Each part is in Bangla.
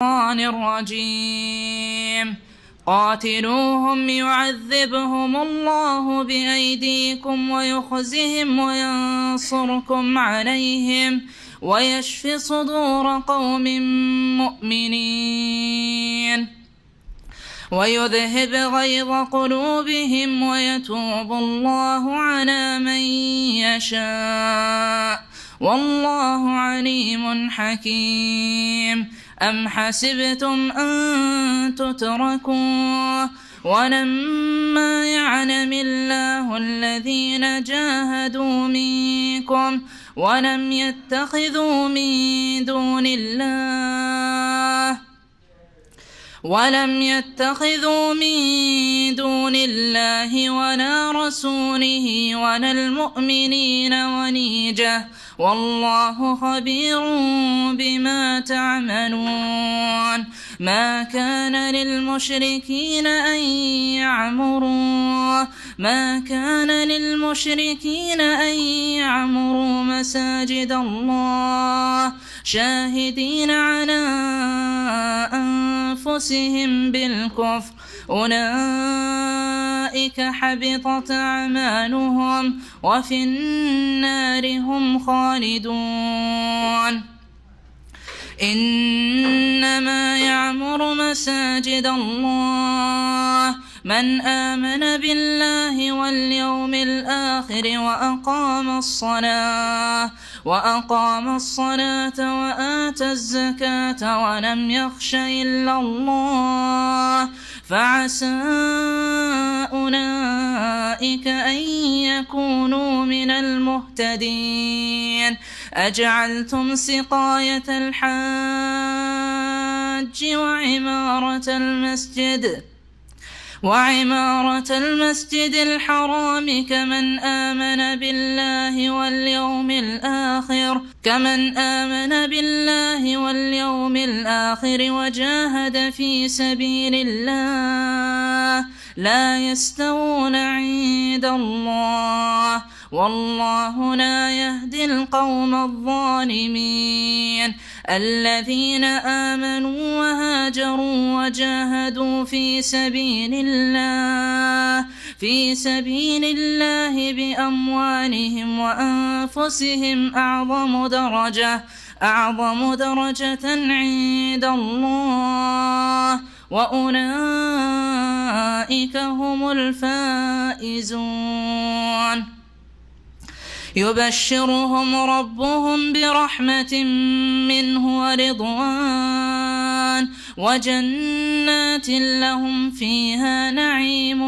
الشيطان الرجيم قاتلوهم يعذبهم الله بأيديكم ويخزهم وينصركم عليهم ويشف صدور قوم مؤمنين ويذهب غيظ قلوبهم ويتوب الله على من يشاء والله عليم حكيم. أم حسبتم أن تتركوا ولما يعلم الله الذين جاهدوا منكم ولم يتخذوا من دون الله ولا رسوله ولا المؤمنين وليجة والله خبير بما تعملون. ما كان للمشركين أن يعمروا مساجد الله شاهدين على أنفسهم بالكفر أولئك حبطت أعمالهم وفي النار هم خالدون. إنما يعمر مساجد الله من آمن بالله واليوم الآخر وأقام الصلاة وآتى الزكاة ولم يخش إلا الله فعسى أولئك أن يكونوا من المهتدين. أجعلتم سقاية الحاج وعمارة المسجد الحرام كمن آمن بالله واليوم الآخر وجاهد في سبيل الله لا يستوون عند الله والله لا يهدي القوم الظالمين. الذين آمنوا وهاجروا وجاهدوا في سبيل الله بأموالهم وأنفسهم أعظم درجة عند الله وأولئك هم الفائزون. يبشرهم ربهم برحمة منه ورضوان وجنات لهم فيها نعيم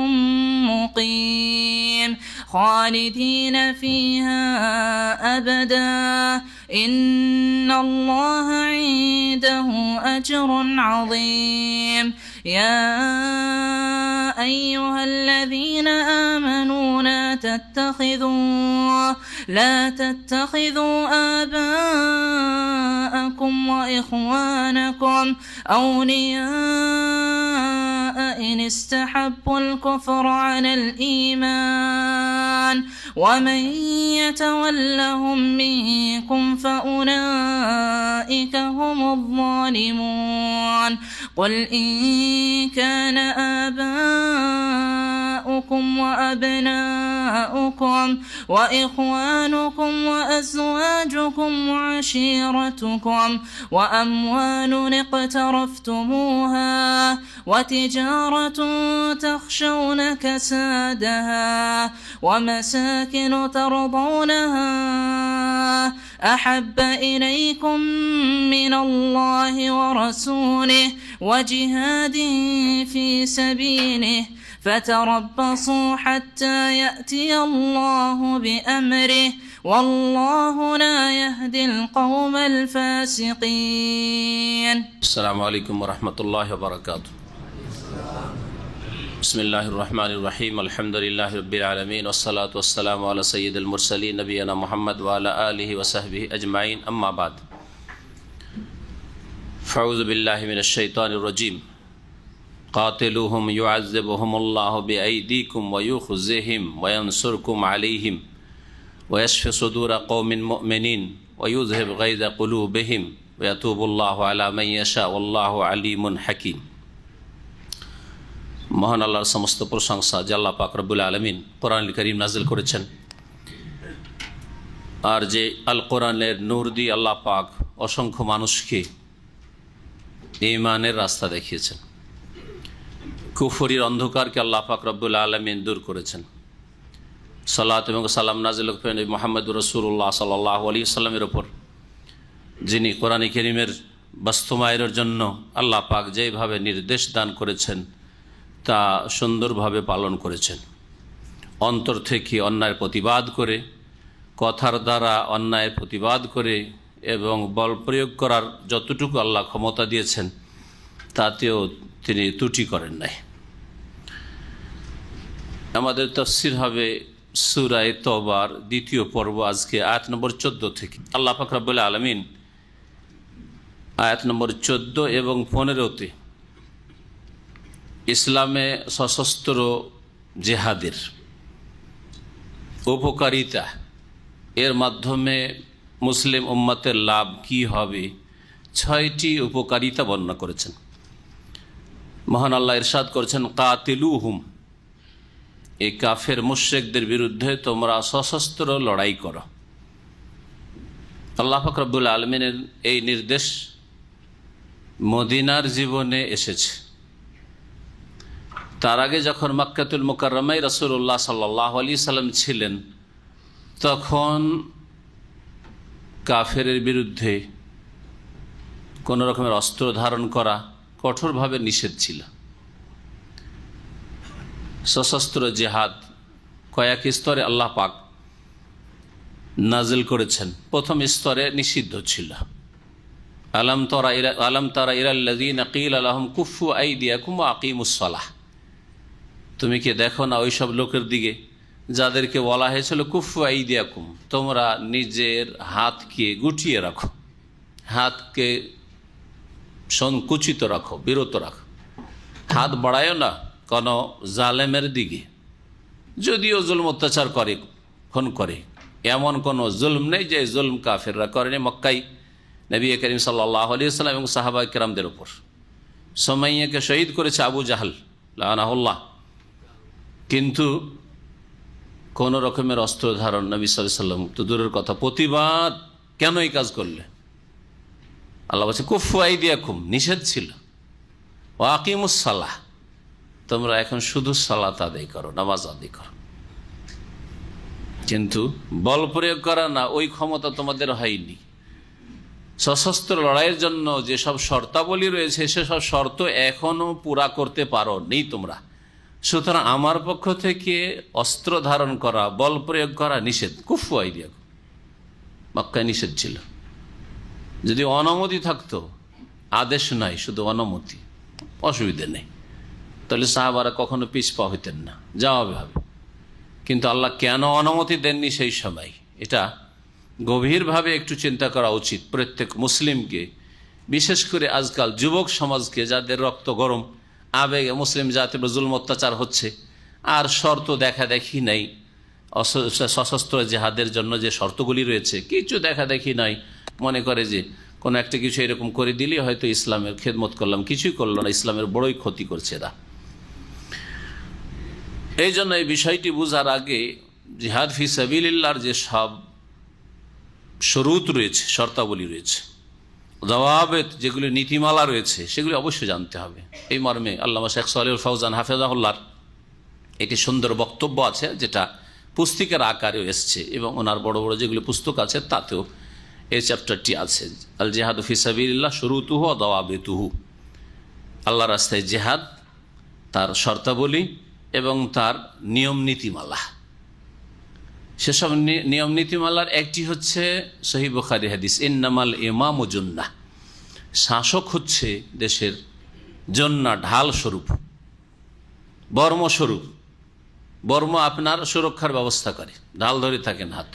مقيم خالدين فيها أبدا إن الله عنده أجر عظيم. يا أيها الذين آمنوا لا تتخذوا آباءكم وإخوانكم أولياء إن استحبوا الكفر على الإيمان ومن يتولهم منكم فأولئك هم الظالمون. قل إن كان آباؤكم وأبناؤكم وإخوانكم وأزواجكم وعشيرتكم وأموال اقترفتموها وتجارة تخشون كسادها ومساكن ترضونها أحب إليكم من الله ورسوله وجهاد في سبيله فتربصوا حتى يأتي الله بأمره والله لا يهدي القوم الفاسقين. السلام عليكم ورحمة الله وبركاته. بسم الله الرحمن الرحيم. الحمد لله رب العالمين والصلاة والسلام على سيد المرسلين نبينا محمد وعلى آله وصحبه أجمعين. أما بعد فأعوذ بالله من الشيطان الرجيم. قاتلوهم يعذبهم الله بأيديكم ويخزهم وينصركم عليهم ويشفي صدور قوم مؤمنين ويذهب غيظ قلوبهم ওয়াতুবুল্লাহু আলা মান ইয়াশা ওয়াল্লাহু আলিমুন হাকিম। মহান আল্লাহর সমস্ত প্রশংসা যে আল্লাহ পাক রব্বুল আলামিন কোরআনুল কারীম নাজিল করেছেন, আর যে আল কোরআনের নূর দিয়ে আল্লাহ পাক অসংখ্য মানুষকে ঈমানের রাস্তা দেখিয়েছেন। কুফরির অন্ধকারকে আল্লাহ পাক রব্বুল আলামিন দূর করেছেন। সালাত এবং সালাম নাজিল করেন মুহাম্মদুর রাসূলুল্লাহ সাল্লাল্লাহু আলাইহি ওয়াসাল্লামের ওপর, যিনি কোরআন কারীমের বাস্তবায়নের জন্য আল্লাহ পাক যেভাবে নির্দেশ দান করেছেন তা সুন্দরভাবে পালন করেছেন। অন্তর থেকে অন্যায়ের প্রতিবাদ করে, কথার দ্বারা অন্যায়ের প্রতিবাদ করে এবং বল প্রয়োগ করার যতটুকু আল্লাহ ক্ষমতা দিয়েছেন তাতেও তিনি ত্রুটি করেন নাই। আমাদের তাফসীর হবে সূরা তওবার দ্বিতীয় পর্ব, আজকে আয়াত নম্বর 14 থেকে। আল্লাহ পাক রব্বুল আলামিন আয়াত নম্বর 14 এবং 15-তে ইসলামে সশস্ত্র জেহাদের উপকারিতা, এর মাধ্যমে মুসলিম উম্মতের লাভ কি হবে, 6টি উপকারিতা বর্ণনা করেছেন। মহান আল্লাহ ইরশাদ করেছেন, কাতিলুহুম, এই কাফের মুশরিকদের বিরুদ্ধে তোমরা সশস্ত্র লড়াই করো। আল্লাহ পাক রব্বুল আলামিনের এই নির্দেশ মদিনার জীবনে এসেছে। তার আগে যখন মক্কাতুল মুকাররমায় রাসূলুল্লাহ সাল্লাল্লাহু আলাইহি সাল্লাম ছিলেন, তখন কাফেরের বিরুদ্ধে কোনো রকমের অস্ত্র ধারণ করা কঠোরভাবে নিষেধ ছিল। সশস্ত্র জিহাদ কয়েক স্তরে আল্লাহ পাক নাজিল করেছেন। প্রথম স্তরে নিষিদ্ধ ছিল। আলাম তারা ইলাল্লাযীনা ক্বিলা লাহুম কুফু আইদিয়াকুম ওয়া আকিমুস সালাহ, তুমি কি দেখো না ওইসব লোকের দিকে যাদেরকে বলা হয়েছিল কুফু আইদিয়াকুম, তোমরা নিজের হাতকে গুটিয়ে রাখো, হাতকে সংকুচিত রাখো, বিরত রাখো, হাত বাড়ায়ও না কোনো জালেমের দিকে, যদিও জুলম অত্যাচার করে, খুন করে, এমন কোনো জুলম নেই যে জুলম কাফেররা করেনি। মক্কায় নবী করিম সাল্লাল্লাহু আলাইহি ওয়াসাল্লাম এবং সাহাবা কিরামদের উপর সুমাইয়াকে শহীদ করেছে আবু জাহল লাআনাহুল্লাহ, কিন্তু কোন রকমের অস্ত্র ধারণ নবী সাল্লাল্লাহু আলাইহি ওয়াসাল্লাম তো দূরের কথা, প্রতিবাদ কেন এই কাজ করলে? আল্লাহ বলছে কুফু আইদিয়াকুম, নিষেধ ছিল। ওয়া আকিমুস সালাহ, তোমরা এখন শুধু সালাত আদায় করো, নামাজ আদায় করো, কিন্তু বল প্রয়োগ করা না, ওই ক্ষমতা তোমাদের হয়নি। সশস্ত্র লড়াইয়ের জন্য যেসব শর্তাবলী রয়েছে সেসব শর্ত এখনো পুরা করতে পারো নেই তোমরা। সুতরাং আমার পক্ষ থেকে অস্ত্র ধারণ করা, বল প্রয়োগ করা নিষেধ। কুফু আইদিয়াকুম, মক্কায় নিষেধ ছিল। যদি অনুমতি থাকতো, আদেশ নাই, শুধু অনুমতি, অসুবিধা নেই, তাহলে সাহাবারা কখনো পিছপা হইতেন না, যাওয়াবে হবে। কিন্তু আল্লাহ কেন অনুমতি দেননি সেই সময়, এটা গভীরভাবে একটু চিন্তা করা উচিত প্রত্যেক মুসলিমকে, বিশেষ করে আজকাল যুবক সমাজকে, যাদের রক্ত গরম, আবেগে মুসলিম জাতির জুলম অত্যাচার হচ্ছে, আর শর্ত দেখা দেখি নাই। সশস্ত্র জেহাদের জন্য যে শর্তগুলি রয়েছে কিছু দেখা দেখি নাই, মনে করে যে কোনো একটা কিছু এরকম করে দিলেই হয়তো ইসলামের খেদমত করলাম, কিছুই করলো না, ইসলামের বড়ই ক্ষতি করছে এরা। এই জন্য এই বিষয়টি বোঝার আগে জিহাদ ফি সাবিলিল্লাহর যে সব শরুত রয়েছে, শর্তাবলী রয়েছে, জওয়াবেত যেগুলি নীতিমালা রয়েছে, সেগুলি অবশ্যই জানতে হবে। এই মর্মে আল্লামা শেখ সালেহুল ফৌজান হাফেজাহুল্লাহর একটি সুন্দর বক্তব্য আছে, যেটা পুস্তিকার আকারেও এসছে, এবং ওনার বড় বড় যেগুলি পুস্তক আছে তাতেও এই চ্যাপ্টারটি আছে। আল জিহাদ ফি সাবিলিল্লাহ শুরুতুহু ওয়া দাওয়াবিতুহু, আল্লাহ রাস্তায় জেহাদ, তার শর্তাবলী এবং তার নিয়ম নীতিমালা। সেসব নিয়ম নীতিমালার একটি হচ্ছে সহিহ বুখারী হাদিস, ইন্নামাল ইমামু জুন্নাহ, শাসক হচ্ছে দেশের জন্না, ঢাল স্বরূপ, বর্মস্বরূপ। বর্ম আপনার সুরক্ষার ব্যবস্থা করে, ঢাল ধরে থাকেন হাত।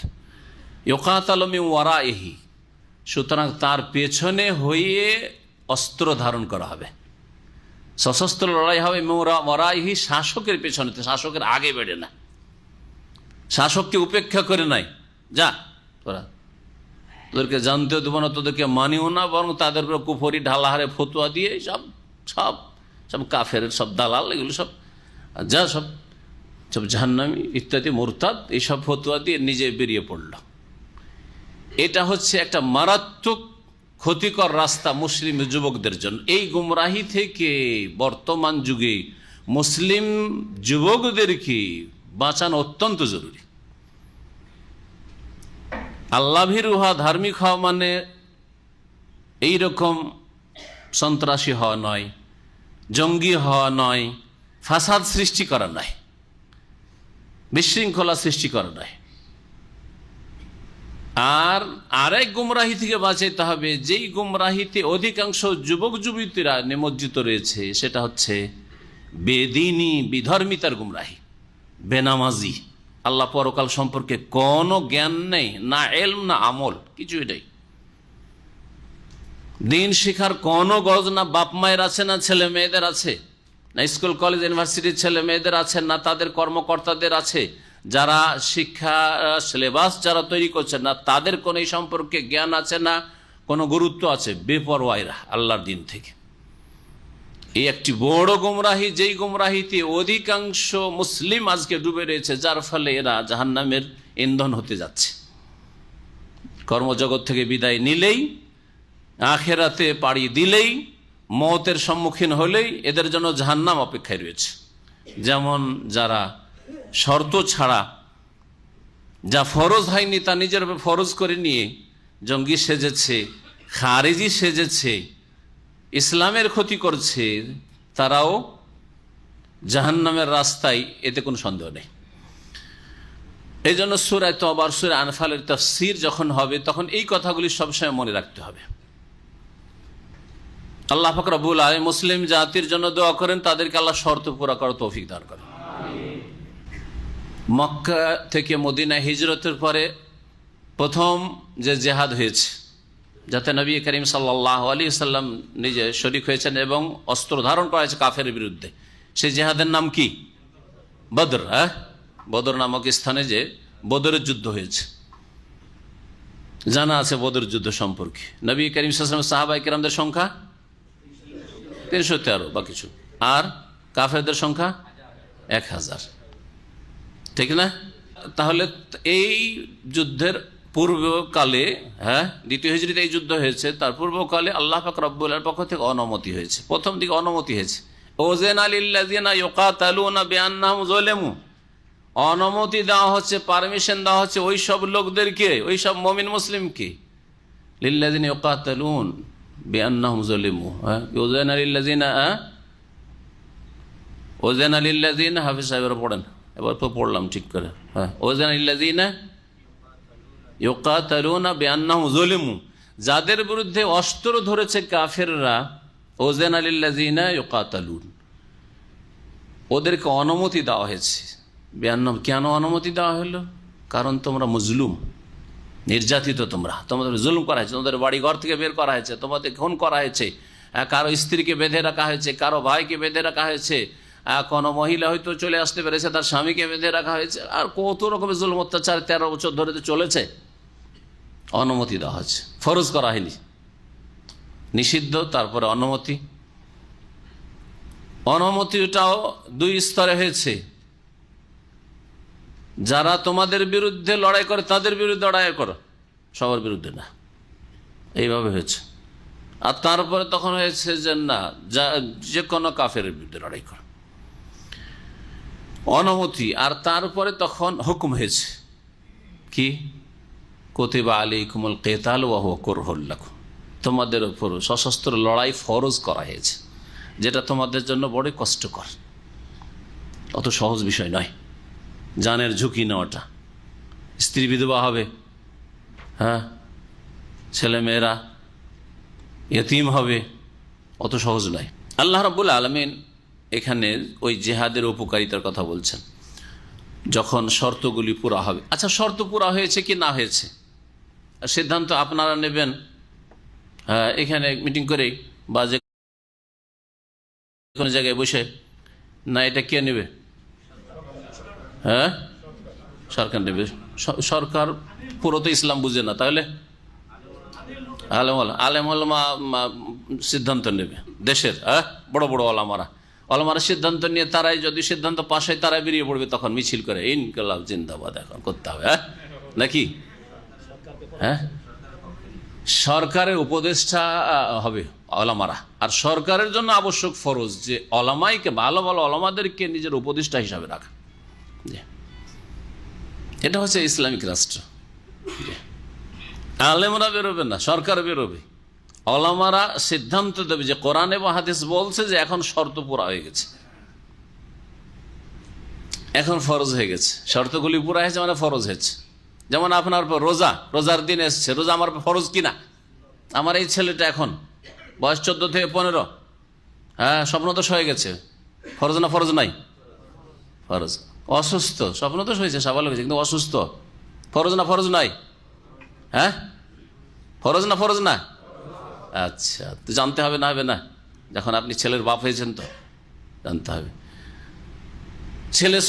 ইউকাতালু মিন ওয়ারাইহি, সুতরাং তার পেছনে হয়ে অস্ত্র ধারণ করা হবে, সশস্ত্র লড়াই হবে। ওয়ারাইহি, শাসকের পেছনে, শাসকের আগে বেড়ে না, শাসককে উপেক্ষা করে নাই, যা তোরা তোদেরকে জানতেও দেবো না, তোদেরকে মানিও না, বরং তাদের উপরে কুফরি ঢালাহারে ফতুয়া দিয়ে সব সব সব কাফের সব দালাল, এগুলো সব যা সব সব জাহান্নামী ইত্যাদি মুরতাদ, এইসব ফতুয়া দিয়ে নিজে বেরিয়ে পড়ল। এটা হচ্ছে একটা মারাত্মক ক্ষতিকর রাস্তা মুসলিম যুবকদের জন্য। এই গুমরাহি থেকে বর্তমান যুগে মুসলিম যুবকদেরকে বাঁচানো অত্যন্ত জরুরি। আল্লাহ ভীরু হওয়া, ধার্মিক হওয়া মানে এইরকম সন্ত্রাসী হওয়া নয়, জঙ্গি হওয়া নয়, ফাসাদ সৃষ্টি করা নয়, বিশৃঙ্খলা সৃষ্টি করা নয়। আর আরেক গুমরাহি থেকে বাঁচাইতে হবে, যেই গুমরাহিতে অধিকাংশ যুবক যুবতীরা নিমজ্জিত রয়েছে, সেটা হচ্ছে বেদিনী বিধর্মিতার গুমরাহি, বেনামাজি, আল্লাহ পরকাল সম্পর্কে কোনো জ্ঞান নেই, না এলম না আমল, কিছুই নেই। দিন শিখার কোনো গজ না বাপ মায়ের আছে, না ছেলে মেয়েদের আছে, না স্কুল কলেজ ইউনিভার্সিটির ছেলে মেয়েদের আছে, না তাদের কর্মকর্তাদের আছে, যারা শিক্ষা সিলেবাস যারা তৈরি করছে, না তাদের কোনো এই সম্পর্কে জ্ঞান আছে, না কোনো গুরুত্ব আছে। বেপরোয়াইরা আল্লাহর দিন থেকে। এই একটি বড় গুমরাহি, যেই গুমরাহিতে অধিকাংশ মুসলিম আজকে ডুবে রয়েছে, যার ফলে এরা জাহান্নামের ইন্ধন হতে যাচ্ছে। কর্মজগৎ থেকে বিদায় নিলেই, আখেরাতে পাড়ি দিলেই, মওতের সম্মুখীন হলেই এদের জন্য জাহান্নাম অপেক্ষায় রয়েছে। যেমন যারা শর্ত ছাড়া, যা ফরজ হয়নি তা নিজের ফরজ করে নিয়ে জঙ্গি সেজেছে, খারেজি সেজেছে, ইসলামের ক্ষতি করছে, তারাও জাহান্নামের রাস্তায়, এতে কোনো সন্দেহ নেই। এই জন্য সূরা তওবা, সূরা আনফালের তাফসীর যখন হবে, তখন এই কথাগুলি সবসময় মনে রাখতে হবে। আল্লাহ পাক রব্বুল আলামিন মুসলিম জাতির জন্য দোয়া করেন, তাদেরকে আল্লাহ শর্ত পুরা করার তৌফিক দান করেন। মক্কা থেকে মদিনা হিজরতের পরে প্রথম যে জেহাদ হয়েছে, যাতে নবী করিম সাল্লাল্লাহু আলাইহি সাল্লাম নিজে শরীক হয়েছেন এবং অস্ত্র ধারণ করা হয়েছে কাফের বিরুদ্ধে, সেই জেহাদের নাম কি? বদর। বদর নামক স্থানে যে বদরের যুদ্ধ হয়েছে, জানা আছে বদর যুদ্ধ সম্পর্কে। নবী করিম সাল্লাল্লাহু আলাইহি ওয়াসাল্লাম সাহাবায়ে কেরামদের সংখ্যা 313 বা কিছু, আর কাফেরদের সংখ্যা 1000, ঠিক না? তাহলে এই যুদ্ধের পূর্বকালে, দ্বিতীয় হিজরিতে এই যুদ্ধ হয়েছে, তার পূর্বকালে আল্লাহ পাক রব্বুল আলামিনের পক্ষ থেকে অনুমতি হয়েছে। প্রথম দিকে অনুমতি হয়েছে, ওযানা লিল্লাযিনা ইউকাতালুনা বিআন্নাহুম যালামু, অনুমতি দেওয়া হচ্ছে, পারমিশন দেওয়া হচ্ছে ওই সব লোকদেরকে, ওই সব মুমিন মুসলিমকে, লিল্লাযিনা ইউকাতালুন বিআন্নাহুম যালামু, ওযানা লিল্লাযিনা, ওযানা লিল্লাযিনা, হাফিজ সাহেবরা পড়েন, এবার তো পড়লাম ঠিক করে। ওযানা লিল্লাযিনা ইউকাতালুনা বিআন্নাহুম যালামু, যাদের বিরুদ্ধে অস্ত্র ধরেছে কাফেররা, ওযানা লিল্লাযিনা ইউকাতালুন, ওদেরকে অনুমতি দেওয়া হয়েছে। বিআন্নাহুম, কেন অনুমতি দেওয়া হলো? কারণ তোমরা মজলুম, নির্যাতিত, তোমাদের জুলুম করা হয়েছে, তোমাদের বাড়ি ঘর থেকে বের করা হয়েছে, তোমাদের খুন করা হয়েছে, কারো স্ত্রীকে বেঁধে রাখা হয়েছে, কারো ভাইকে বেঁধে রাখা হয়েছে, কোনো মহিলা হয়তো চলে আসতে পেরেছে, তার স্বামীকে বেঁধে রাখা হয়েছে, আর কত রকমের জুলুম অত্যাচার 13 বছর ধরে তো চলেছে। অনুমতি দেওয়া হচ্ছে, ফরজ করা হয়নি, নিষিদ্ধ, তারপরে অনুমতি। অনুমতিটাও 2 স্তরে হয়েছে। যারা তোমাদের বিরুদ্ধে লড়াই করে তাদের বিরুদ্ধে লড়াই করো, সবার বিরুদ্ধে না, এইভাবে হয়েছে। আর তারপরে তখন হয়েছে যে না, যে কোনো কাফের বিরুদ্ধে লড়াই করো, অনুমতি। আর তারপরে তখন হুকুম হয়েছে কি? কুতিবা আলাইকুমুল কিতাল ওয়া হুয়া কুরহুল লাকুম, তোমাদের উপর সশস্ত্র লড়াই ফরজ করা হয়েছে, যেটা তোমাদের জন্য বড় কষ্টকর, অত সহজ বিষয় নয়। জানের ঝুঁকি নেওয়াটা, স্ত্রী বিধবা হবে, ছেলে মেয়েরা ইয়তীম হবে, অত সহজ নয়। আল্লাহ রাব্বুল আলামিন এখানে ওই জিহাদের উপকারিতার কথা বলছেন, যখন শর্তগুলি পুরা হবে। আচ্ছা, শর্ত পুরা হয়েছে কি না হয়েছে সিদ্ধান্ত আপনারা নেবেন এখানে মিটিং করে, বা যে কোনো জায়গায় বসে, না এটা কে নেবে? সরকার নেবে। সরকার পুরো তো ইসলাম বুঝে না, তাহলে আলেম ওলামা সিদ্ধান্ত নেবে দেশের, বড় বড় ওলামারা সিদ্ধান্ত নিয়ে তারাই যদি সিদ্ধান্ত পাশ হয় তারাই বেরিয়ে পড়বে, তখন মিছিল করে ইনকলাব জিন্দাবাদ এখন করতে হবে, নাকি? সরকারের উপদেষ্টা হবে ওলামারা, আর সরকারের জন্য আবশ্যক ফরজ যে ওলামাইকে, ভালো ভালো ওলামাদেরকে নিজের উপদেষ্টা হিসাবে রাখা। এটা হচ্ছে ইসলামিক রাষ্ট্র। আলেমরা বেরোবে না, সরকার বেরোবে। ওলামারা সিদ্ধান্ত দেবে যে কোরআন এবং হাদিস বলছে যে এখন শর্ত পুরা হয়ে গেছে, এখন ফরজ হয়ে গেছে, শর্তগুলি পুরা হয়েছে মানে ফরজ হয়েছে। যেমন আপনার রোজার দিন এসছে, রোজা আমার ফরজ কিনা? আমার এই ছেলেটা এখন বয়স 14 থেকে 15, স্বপ্নদোষ হয়ে গেছে, ফরজ না ফরজ নাই? ফরজ। অসুস্থ, স্বপ্নদোষ হয়েছে, স্বাভাবিক হয়েছে, কিন্তু অসুস্থ, ফরজ না ফরজ নাই? ফরজ না ফরজ না? আচ্ছা, তো জানতে হবে না হবে না? যখন আপনি ছেলের বাপ হয়েছেন তো জানতে হবে। ছেলে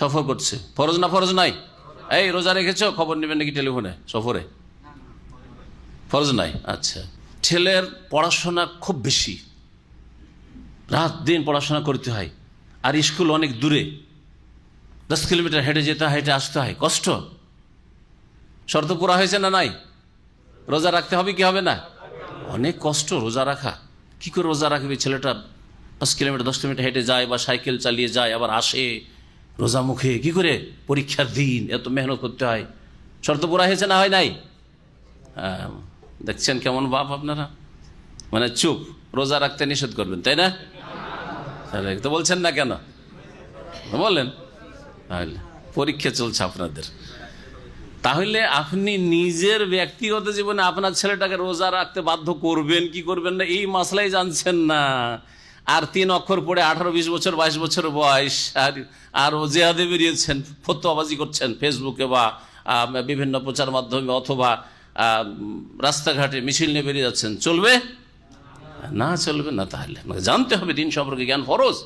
সফর করছে, ফরজ না ফরজ নাই? এই রোজা রেখেছ, খবর নেবেন নাকি টেলিফোনে? সফরে ফরজ নাই। আচ্ছা, ছেলের পড়াশোনা খুব বেশি, রাত দিন পড়াশোনা করতে হয়, আর স্কুল অনেক দূরে, 10 কিলোমিটার হেঁটে যেতে হয়, হেঁটে আসতে হয়, কষ্ট। শর্ত পুরা হয়েছে না নাই? রোজা রাখতে হবে কি হবে না? অনেক কষ্ট রোজা রাখা। কি করে রোজা রাখবে? ছেলেটা 10 কিলোমিটার হেঁটে যায় বা সাইকেল চালিয়ে যায়, আবার আসে রোজা মুখে, কি করে? পরীক্ষার দিন, এত মেহনত করতে হয়। শর্ত পুরা হয়েছে না হয় নাই? দেখছেন কেমন বাপ আপনারা, মানে চুপ, রোজা রাখতে নিষেধ করবেন, তাই না? তাহলে তো বলছেন না কেন? বলেন, পরীক্ষা চলছে আপনাদের। তাহলে আপনি নিজের ব্যক্তিগত জীবনে আপনার ছেলেটাকে রোজা রাখতে বাধ্য করবেন কি করবেন না, এই মাসলাই জানছেন না। আর 3 অক্ষর পড়ে 18, 20 বছর, 22 বছর বয়স, আর জেহাদে বেরিয়েছেন, ফতোয়াবাজি করছেন ফেসবুকে বা বিভিন্ন প্রচার মাধ্যমে, অথবা রাস্তাঘাটে মিছিল নিয়ে বেরিয়ে যাচ্ছেন, চলবে না? চলবে না। তাহলে জানতে হবে দিন সম্পর্কে জ্ঞান ফরজ।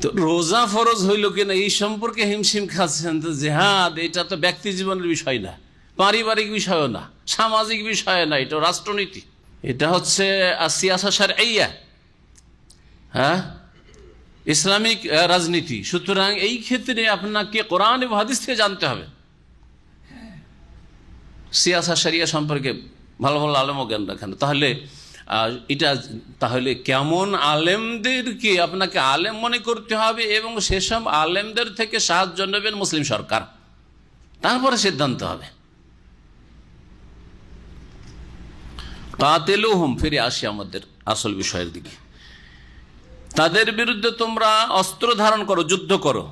তো রোজা ফরজ হইল কিনা এই সম্পর্কে হিমশিম খাচ্ছেন। তো জেহাদ এটা তো ব্যক্তি জীবনের বিষয় না, পারিবারিক বিষয়ও না, সামাজিক বিষয় না, এটা রাষ্ট্রনীতি, এটা হচ্ছে সিয়াসা শারঈয়া, ইসলামিক রাজনীতি। সুতরাং এই ক্ষেত্রে আপনাকে কোরআন এবং হাদিস থেকে জানতে হবে। সিয়াসা শরিয়া সম্পর্কে ভালো ভালো আলেম জ্ঞান রাখেন। তাহলে কেমন আলেমদেরকে আপনাকে আলেম মনে করতে হবে, এবং সেসব আলেমদের থেকে সাহায্য নেবেন মুসলিম সরকার, তারপরে সিদ্ধান্ত হবে। কাতিলুহুম, ফিরে আসি আমাদের আসল বিষয়ের দিকে। তাদের বিরুদ্ধে তোমরা অস্ত্র ধারণ করো, যুদ্ধ করো।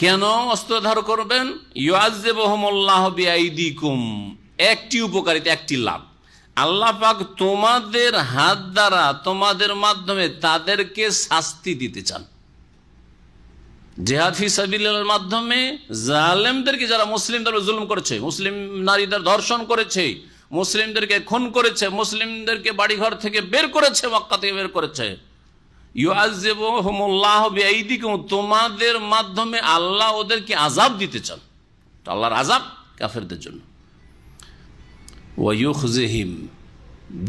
কেন অস্ত্র ধারণ করবেন? ইউআযিবুহুমুল্লাহু বিআইদিকুম, একটি উপকারিতা, একটি লাভ। আল্লাহ পাক তোমাদের হাত দ্বারা, তোমাদের মাধ্যমে তাদেরকে শাস্তি দিতে চান। জিহাদ ফি সাবিলিল্লাহর মাধ্যমে জালেমদেরকে, যারা মুসলিমদের জুলুম করেছে, মুসলিম নারীদের ধর্ষণ করেছে, মুসলিমদেরকে খুন করেছে, মুসলিমদেরকে বাড়িঘর থেকে বের করেছে, মক্কা থেকে বের করেছে, ইউআযিবুহুমুল্লাহু বিআইদিকুম, তোমাদের মাধ্যমে আল্লাহ ওদেরকে আযাব দিতে চান। আল্লাহর আযাব কাফেরদের জন্য। ওয়ায়ুখজিহিম,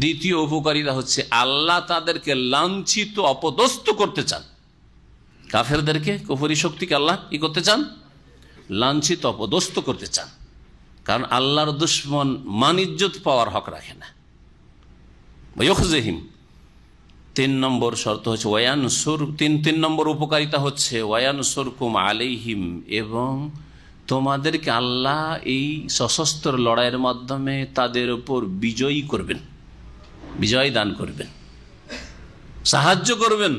দ্বিতীয় উপকারিতা হচ্ছে আল্লাহ তাদেরকে লাঞ্ছিত, অপদস্থ করতে চান। কাফেরদেরকে, কুফরি শক্তিকে আল্লাহ কি করতে চান? লাঞ্ছিত, অপদস্থ করতে চান। কারণ আল্লাহর দুশমন মান ইজ্জত পাওয়ার হক রাখে না। ওয়ায়ুখজিহিম, 3 নম্বর শর্ত হচ্ছে ওয়ায়ানসুর, 3 নম্বর উপকারিতা হচ্ছে ওয়ায়ানসুরকুম আলাইহিম, এবং তোমাদেরকে আল্লাহ এই সশস্ত্র লড়াইয়ের মাধ্যমে তাদের উপর বিজয়ী করবেন, বিজয় দান করবেন, সাহায্য করবেন।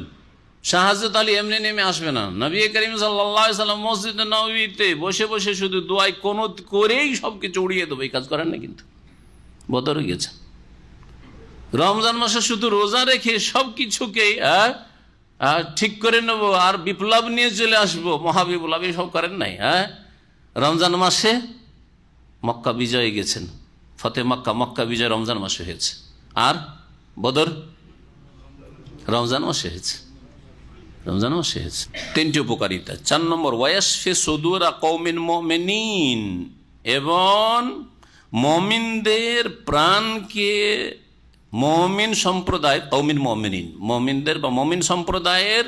সাহায্য তাহলে এমনি নেমে আসবে না। নবী করিম সাল্লাল্লাহু আলাইহি ওয়াসাল্লাম মসজিদে নববীতে বসে বসে শুধু দোয়ায় কুনুত করেই সবকিছু উড়িয়ে দেবো, এই কাজ করেন না। কিন্তু বদরে গেছে, রমজান মাসে শুধু রোজা রেখে সব কিছুকে ঠিক করে নেবো আর বিপ্লব নিয়ে চলে আসবো, মহাবিপ্লব, সব করেন নাই। রমজান মাসে মক্কা বিজয়ে গেছেন, ফতে মক্কা বিজয় রমজান মাসে হয়েছে, আর বদর রমজান মাসে হয়েছে, রমজান মাসে হয়েছে। 3টি উপকারিতা। 4 নম্বর ওয়ায়াশফি সুদুরা কওমিন মুমিনিন, এবং মুমিনদের প্রাণকে, মুমিন সম্প্রদায়, কওমিন মুমিনিন, মুমিনদের বা মুমিন সম্প্রদায়ের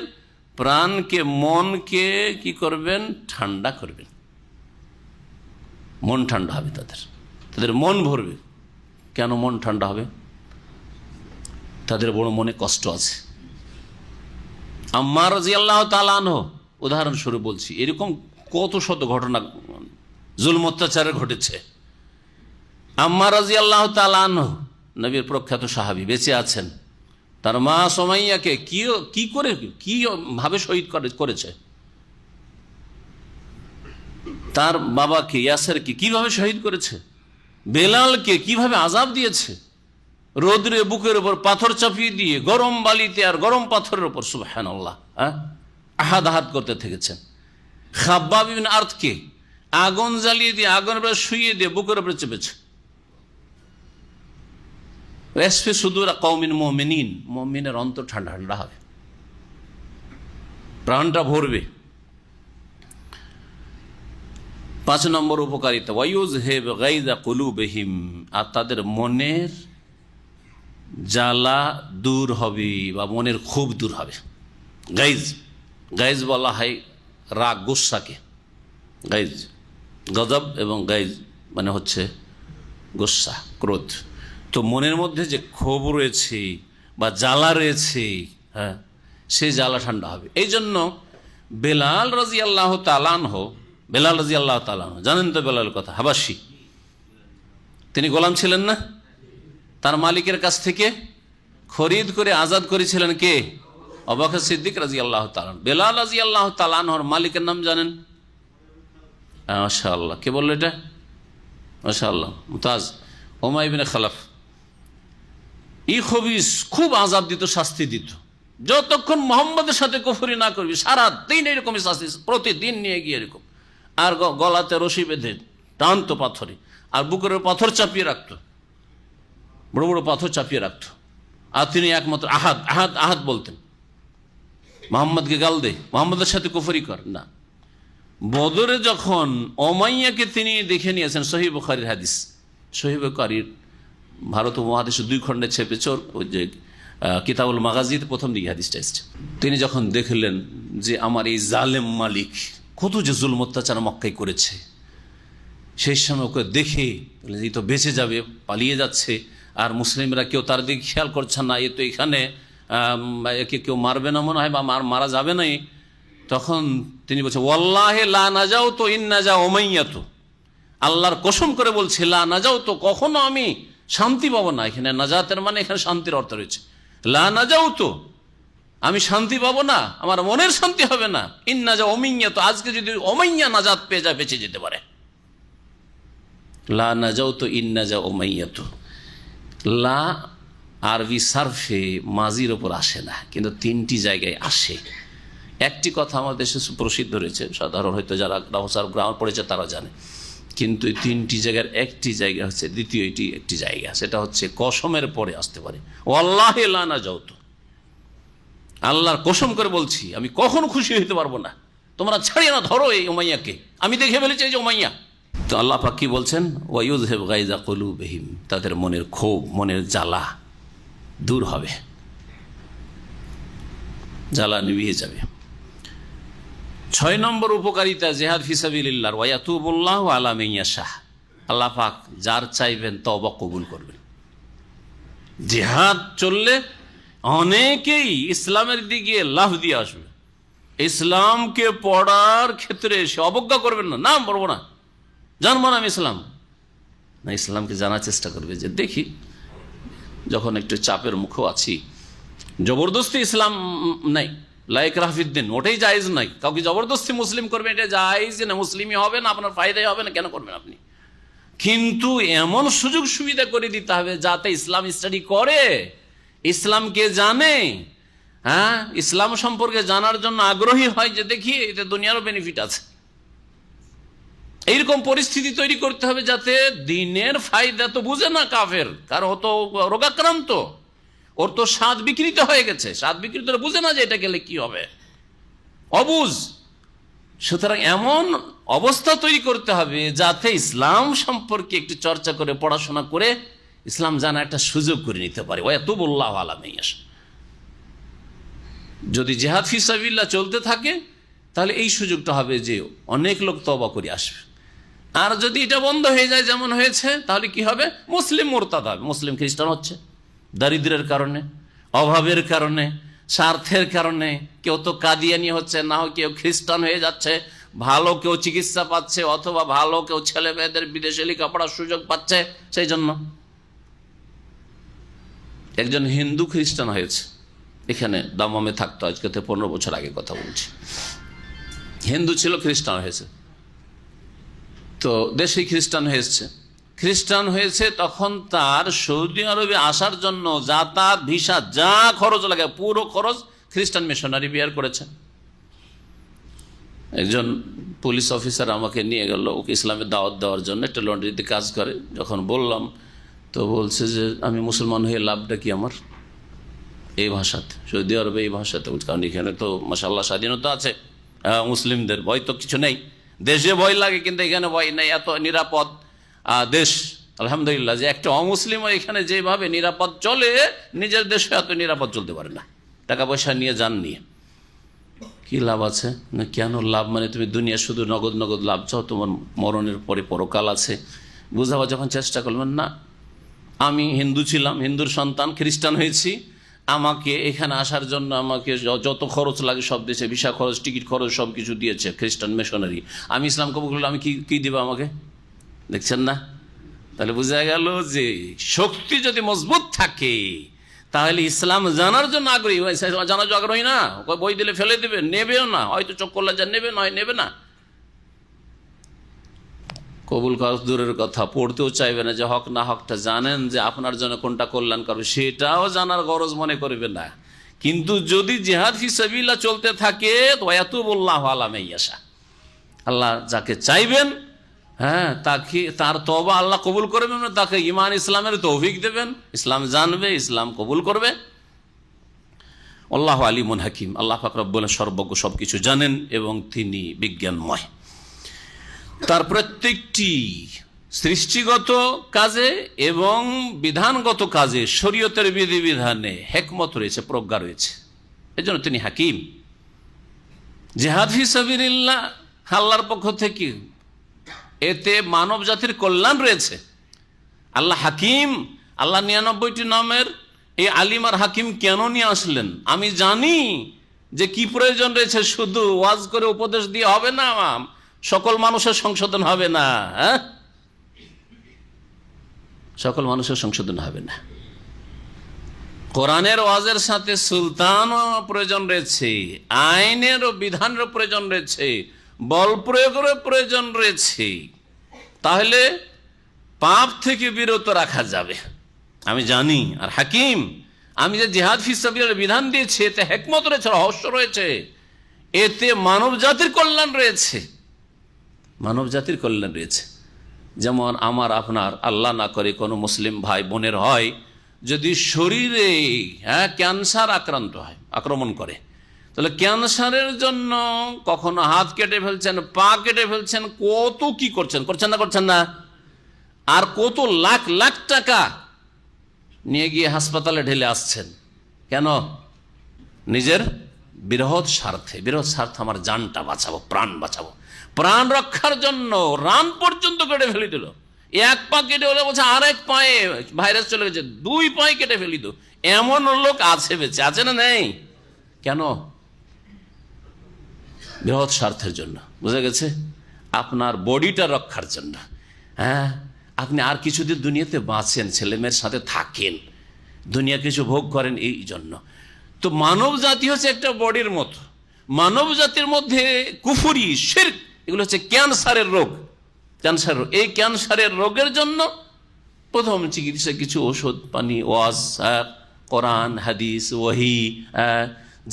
প্রাণকে, মনকে কি করবেন? ঠান্ডা করবেন। মন ঠান্ডা হবে, তাদের মন ভরবে। কেন মন ঠান্ডা হবে? তাদের বড় মনে কষ্ট আছে। আম্মার রাদিয়াল্লাহু তাআলা আনহু উদাহরণস্বরূপ বলছি, এরকম কত শত ঘটনা জুলম অত্যাচারে ঘটেছে। আম্মার রাদিয়াল্লাহু তাআলা আনহু নবীর প্রখ্যাত সাহাবী, বেঁচে আছেন। তার মা সুমাইয়াকে কি ভাবে শহীদ করেছে, তার বাবাকে ইয়াসেরকে কিভাবে শহীদ করেছে, বেলালকে কিভাবে আযাব দিয়েছে, রোদ্রে বুকের উপর পাথর চাপিয়ে দিয়ে গরম বালিতে আর গরম পাথরের উপর, সুবহানাল্লাহ, আহাদ করতে থেকেছেন। খাব্বাব ইবনে আরতকে আগুন জ্বালিয়ে দিয়ে, আগুনের উপরে শুইয়ে দিয়ে বুকের উপরে চেপেছে। ওয়াসফি সুদুর কওমিন মুমিনিন, মুমিনের অন্তর ঠান্ডা ঠান্ডা হবে, প্রাণটা ভরবে। 5 নম্বর উপকারিতা, ওয়ায়ুযহিব গায়যা কুলুবিহিম, আর তাদের মনের জ্বালা দূর হবে বা মনের ক্ষোভ দূর হবে। গাইজ বলা হয় রাগ, গুস্সাকে গাইজ। গজব এবং গাইজ মানে হচ্ছে গুস্সা, ক্রোধ। তো মনের মধ্যে যে ক্ষোভ রয়েছে বা জ্বালা রয়েছে, হ্যাঁ, সেই জ্বালা ঠান্ডা হবে। এই জন্য বেলাল রাদিয়াল্লাহু তাআলা আনহু, জানেন তো বেলাল কথা, হাবাসি, তিনি গোলাম ছিলেন না? তার মালিকের কাছ থেকে খরিদ করে আজাদ করেছিলেন কে? আবু বকর সিদ্দিক রাদিয়াল্লাহু তাআলা। বেলাল রাদিয়াল্লাহু তাআলা আনহুর মালিকের নাম জানেন? মাশাআল্লাহ, কে বলল এটা? মাশাআল্লাহ, মুমতাজ, উমাইয়া ইবনে খালাফ। খবিস, খুব আযাব দিত, শাস্তি দিত। যতক্ষণ মুহাম্মদের সাথে কুফরি না করবি, সারা দিন এরকমই শাস্তি, প্রতিদিন নিয়ে গিয়ে এরকম, আর গলাতে রশি বেঁধে টানতো পাথরে, আর বুকের পাথর চাপিয়ে রাখতো, বড় বড় পাথর চাপিয়ে রাখতো। আর তিনি একমাত্র আহাদ বলতেন, মোহাম্মদকে গাল দে, মোহাম্মদের সাথে কুফরি কর না। বদরে যখন উমাইয়াকে তিনি দেখে নিয়েছেন, সহিহ বুখারীর হাদিস, সহিহ বুখারীর ভারত উপমহাদেশে 2 খণ্ডে ছেপেছে, ওই যে কিতাবুল মাগাজিতে প্রথম দিকে হাদিসটা এসেছে। তিনি যখন দেখলেন যে আমার এই জালেম মালিক কত যে জুলম অত্যাচার মক্কায় করেছে, সেই সময় ওকে দেখে এই তো বেঁচে যাবে, পালিয়ে যাচ্ছে, আর মুসলিমরা কেউ তার দিকে খেয়াল করছে না, এ তো এখানে একে কেউ মারবে না মনে হয়, বা মারা যাবে না। তখন তিনি বলছেন, ওয়াল্লাহি লা নাজাউ তো ইন নাজা উমাইয়াতু, আল্লাহর কসম করে বলছি, লা নাজাউ তো, কখনো আমি শান্তি পাবো না। এখানে নাজাতের মানে এখানে শান্তির অর্থ রয়েছে। লা নাজাউ তো, আমি শান্তি পাবো না, আমার মনের শান্তি হবে না। ইন নাজা উমাইয়াতু, আজকে যদি উমাইয়া নাজাত পেয়ে যায়, বেঁচে যেতে পারে। লা নাজাউ তো ইন নাজা উমাইয়াতু। লা আরবি সার্ফে মাজির ওপর আসে না, কিন্তু 3টি জায়গায় আসে। একটি কথা আমাদের দেশে প্রসিদ্ধ রয়েছে, সাধারণ হয়তো যারা গ্রামার পড়েছে তারা জানে, কিন্তু এই 3টি জায়গার একটি জায়গা হচ্ছে, দ্বিতীয় একটি জায়গা, সেটা হচ্ছে কসমের পরে আসতে পারে। ওয়াল্লাহি লা নাজাউ তো, আল্লাহর কসম করে বলছি, আমি কখনো খুশি হইতে পারবো না, তোমরা ছাড়িয়ে না, ধরো এই উমাইয়াকে, আমি দেখে ফেলেছি এই যে উমাইয়া। তো আল্লাহ পাক কি বলছেন? ওয়ায়ুযহিব গায়যা কুলুবিহিম, তাদের মনের ক্ষোভ, মনের জ্বালা দূর হবে, জ্বালা নিভিয়ে যাবে। 6 নম্বর উপকারিতা, জিহাদ ফি সাবিলিল্লাহ, ওয়া ইয়াতুবুল্লাহু আলা মান ইয়াশা, আল্লাহ পাক যার চাইবেন তওবা কবুল করবেন। জিহাদ চললে অনেকেই ইসলামের দিকে লাফ দিয়ে আসবে, ইসলামকে পড়ার ক্ষেত্রে সে অবজ্ঞা করবেন না, নাম পড়বো না, জানবো না আমি ইসলাম না, ইসলামকে জানার চেষ্টা করবে, যে দেখি যখন একটু চাপের মুখেও আছি, জবরদস্তি ইসলাম নাই, লা ইকরাহা ফিদ্দিন, ওটাই জায়েজ নাই। কাউকে জবরদস্তি মুসলিম করবে, এটা জায়েজ না, মুসলিমই হবে না, আপনার ফায়দাই হবে না, কেন করবেন আপনি? কিন্তু এমন সুযোগ সুবিধা করে দিতে হবে যাতে ইসলাম স্টাডি করে, ইসলামকে জানে, হ্যাঁ, ইসলাম সম্পর্কে জানার জন্য আগ্রহী হয়, যে দেখি এতে দুনিয়ারও বেনিফিট আছে। এইরকম পরিস্থিতি তৈরি করতে হবে যাতে দিনের ফায়দা তো বুঝে না কাফের, কারণ ও তো রোগাক্রান্ত, ওর তো স্বাদ বিকৃত হয়ে গেছে, স্বাদ বিকৃত বুঝে না যে এটা গেলে কি হবে, অবুঝ, সুতরাং এমন অবস্থা তৈরি করতে হবে যাতে ইসলাম সম্পর্কে একটু চর্চা করে পড়াশোনা করে ইসলাম জানা একটা সুযোগ করে নিতে পারে। ওয়াতুবুল্লাহু আলা মান ইয়াশা। যদি জিহাদ ফি সাবিলিল্লাহ চলতে থাকে তাহলে এই সুযোগটা হবে যে অনেক লোক তওবা করে আসবে। আর যদি এটা বন্ধ হয়ে যায় যেমন হয়েছে, তাহলে কি হবে? মুসলিম মুরতাদ হবে, মুসলিম খ্রিস্টান হচ্ছে দারিদ্র্যের কারণে, অভাবের কারণে, স্বার্থের কারণে। কেউ তো কাদিয়ানি হচ্ছে, না হয় কেউ খ্রিস্টান হয়ে যাচ্ছে, ভালো কেউ চিকিৎসা পাচ্ছে, অথবা ভালো কেউ ছেলে মেয়েদের বিদেশে লেখাপড়ার সুযোগ পাচ্ছে। সেই জন্য একজন হিন্দু খ্রিস্টান হয়েছে, এখানে দামামে থাকতো, আজকে থেকে 15 বছর আগে কথা বলছি। হিন্দু ছিল, খ্রিস্টান হয়েছে, তো দেশেই খ্রিস্টান হয়েছে। তখন তার সৌদি আরবে আসার জন্য যাতায়াত, ভিসা, যা খরচ লাগে পুরো খরচ খ্রিস্টান মিশনারি বিয়ার করেছে। একজন পুলিশ অফিসার আমাকে নিয়ে গেল ওকে ইসলামের দাওয়াত দেওয়ার জন্য, একটা লন্ড্রিতে কাজ করে। যখন বললাম তো বলছে যে আমি মুসলমান হয়ে লাভটা কি আমার, এই ভাষাতে, সৌদি আরবে এই ভাষাতে। কারণ এখানে তো মাশাআল্লাহ স্বাধীনতা আছে, মুসলিমদের ভয় তো কিছু নেই। দেশে ভয় লাগে কিন্তু এখানে ভয় নেই, এত নিরাপদ দেশ আলহামদুলিল্লাহ। যে একটা অমুসলিম এখানে যেভাবে নিরাপদ চলে, নিজের দেশে এত নিরাপদ চলতে পারে না। টাকা পয়সা নিয়ে যান, নিয়ে কি লাভ আছে? না কেন লাভ? মানে তুমি দুনিয়া শুধু নগদ নগদ লাভ চাও, তোমার মরণের পরে পরকাল আছে। বুঝাবার যখন চেষ্টা করলেন, না আমি হিন্দু ছিলাম, হিন্দুর সন্তান, খ্রিস্টান হয়েছি, আমাকে এখানে আসার জন্য আমাকে যত খরচ লাগে সব দেশে, ভিসা খরচ, টিকিট খরচ সব কিছু দিয়েছে খ্রিস্টান মিশনারি। আমি ইসলাম কবুল করলে আমি কি দেবো আমাকে? দেখছেন না? তাহলে বোঝা গেল যে শক্তি যদি মজবুত থাকে তাহলে ইসলাম জানার জন্য আগ্রহী, জানার জন্য আগ্রহী না, বই দিলে ফেলে দেবে, নেবেও না, হয়তো চোখ করলে যা নেবে, নয় নেবে না। কবুল করা দূরের কথা, পড়তেও চাইবে না, যে হক না হকটা জানেন, যে আপনার জন্য কোনটা কল্যাণ করবে সেটাও জানার গরজ মনে করবে না। কিন্তু যদি জিহাদ ফি সাবিলিল্লাহ চলতে থাকে, ওয়াতুবুল্লাহু আলা মান ইয়াশা, আল্লাহ যাকে চাইবেন, হ্যাঁ, তাকে তার তওবা আল্লাহ কবুল করবেন, তাকে ঈমান ইসলামের তৌফিক দেবেন, ইসলাম জানবে, ইসলাম কবুল করবে। আল্লাহু আলিমুন হাকিম, আল্লাহ পাক রব্বুল সর্বজ্ঞ, সবকিছু জানেন এবং তিনি বিজ্ঞানময়। তার প্রত্যেকটি সৃষ্টিগত কাজে এবং বিধানগত কাজে, শরীয়তের বিধিবিধানে হিকমত রয়েছে, প্রজ্ঞা রয়েছে, এজন্য তিনি হাকিম। জিহাদ ফি সাবিলিল্লাহ আল্লাহর পক্ষ থেকে, এতে মানব জাতির কল্যাণ রয়েছে। আল্লাহ হাকিম, আল্লাহ 99টি নামের এই আলিম আর হাকিম কেন নিয়ে আসলেন? আমি জানি যে কি প্রয়োজন রয়েছে, শুধু ওয়াজ করে উপদেশ দিয়ে হবে না, সকল মানুষের সংশোধন হবে না। হ্যাঁ, সকল মানুষের সংশোধন হবে না। কোরআনের ওয়াজের সাথে সুলতানও প্রয়োজন রয়েছে, আইনের ও বিধানের প্রয়োজন রয়েছে, বল প্রয়োগের প্রয়োজন রয়েছে। তাহলে পাপ থেকে বিরত রাখা যাবে, আমি জানি। আর হাকিম, আমি যে জিহাদ ফি সাবিলিল্লাহ বিধান দিয়েছি, এতে হিকমত রয়েছে, রহস্য রয়েছে, এতে মানব জাতির কল্যাণ রয়েছে, মানব জাতির কল্যাণ রয়েছে। যেমন আমার আপনার আল্লাহ না করে কোনো মুসলিম ভাই বোনের হয়, যদি শরীরে ক্যান্সার আক্রান্ত হয়, আক্রমণ করে, তাহলে ক্যান্সারের জন্য কখনো হাত কেটে ফেলছেন, পা কেটে ফেলছেন, কত কি করছেন না, আর কত লাখ লাখ টাকা নিয়ে গিয়ে হাসপাতালে ঢেলে আসছেন। কেন? নিজের বৃহৎ স্বার্থে, আমার জানটা বাঁচাবো, প্রাণ বাঁচাবো, প্রাণ রক্ষার জন্য রান পর্যন্ত কেটে ফেলি দিল। এক পা কেটে হলে বলছে আরেক পায়ে ভাইরাস চলে গেছে, 2 পায়ে কেটে ফেলি দিল। এমন লোক আছে, বেঁচে আছে না নেই? কেন? বৃহৎ স্বার্থের জন্য। বুঝা গেছে? আপনার বডিটা রক্ষার জন্য। হ্যাঁ, আপনি আর কিছুদিন দুনিয়াতে বাঁচেন, ছেলে মেয়ের সাথে থাকেন, দুনিয়া কিছু ভোগ করেন, এই জন্য। তো মানব জাতি হচ্ছে একটা বডির মতো। মানব জাতির মধ্যে কুফরি, শিরক, এগুলো হচ্ছে ক্যান্সারের রোগ। এই ক্যান্সারের রোগের জন্য প্রথম চিকিৎসা কিছু ওষুধ পানি, ওয়াজ, কোরআন, হাদিস, ওয়াহি,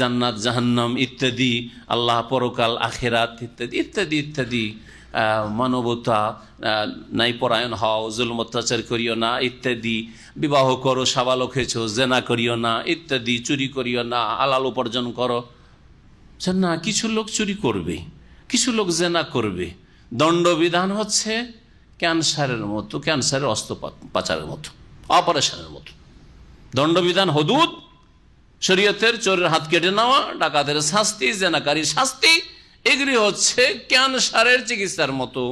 জান্নাত জাহান্নাম ইত্যাদি, আল্লাহ পরকাল, আখেরাত ইত্যাদি ইত্যাদি ইত্যাদি, মানবতা, নাই পরায়ণ হও, জুলম অত্যাচার করিও না ইত্যাদি, বিবাহ করো, সাবালক হয়েছ, জেনা করিও না ইত্যাদি, চুরি করিও না, হালাল উপার্জন করো। না, কিছু লোক চুরি করবে, কিছু লোক জেনা করবে, দণ্ডবিধান হচ্ছে ক্যান্সারের মতো, ক্যান্সারের অস্ত্রোপচারের মতো, অপারেশনের মতো। দণ্ডবিধান হদুদ শরীয়তের, চোরের হাত কেটে নেওয়া, ডাকাতের শাস্তি, জেনাকারীর শাস্তি, এগুলি হচ্ছে ক্যান্সারের চিকিৎসার মতো।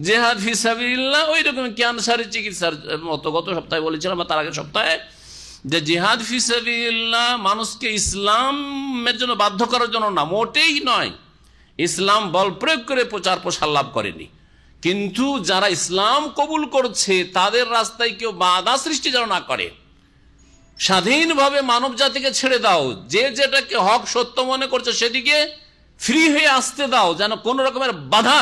জেহাদ ফি সাবিলিল্লাহ ওই রকম ক্যান্সারের চিকিৎসার মতো। গত সপ্তাহে বলেছিলাম, তার আগের সপ্তাহে, যে জিহাদ ফি সাবিলিল্লাহ মানুষকে ইসলামের জন্য বাধ্য করার জন্য না, মোটেই নয়। ইসলাম বল প্রয়োগ করে প্রচার প্রসার লাভ করেনি, কিন্তু যারা ইসলাম কবুল করছে তাদের রাস্তায় কেউ বাধা সৃষ্টি যেন না করে। স্বাধীনভাবে মানব জাতিকে ছেড়ে দাও, যে যেটাকে হক সত্য মনে করছে সেদিকে ফ্রি হয়ে আসতে দাও, যেন কোন রকমের বাধা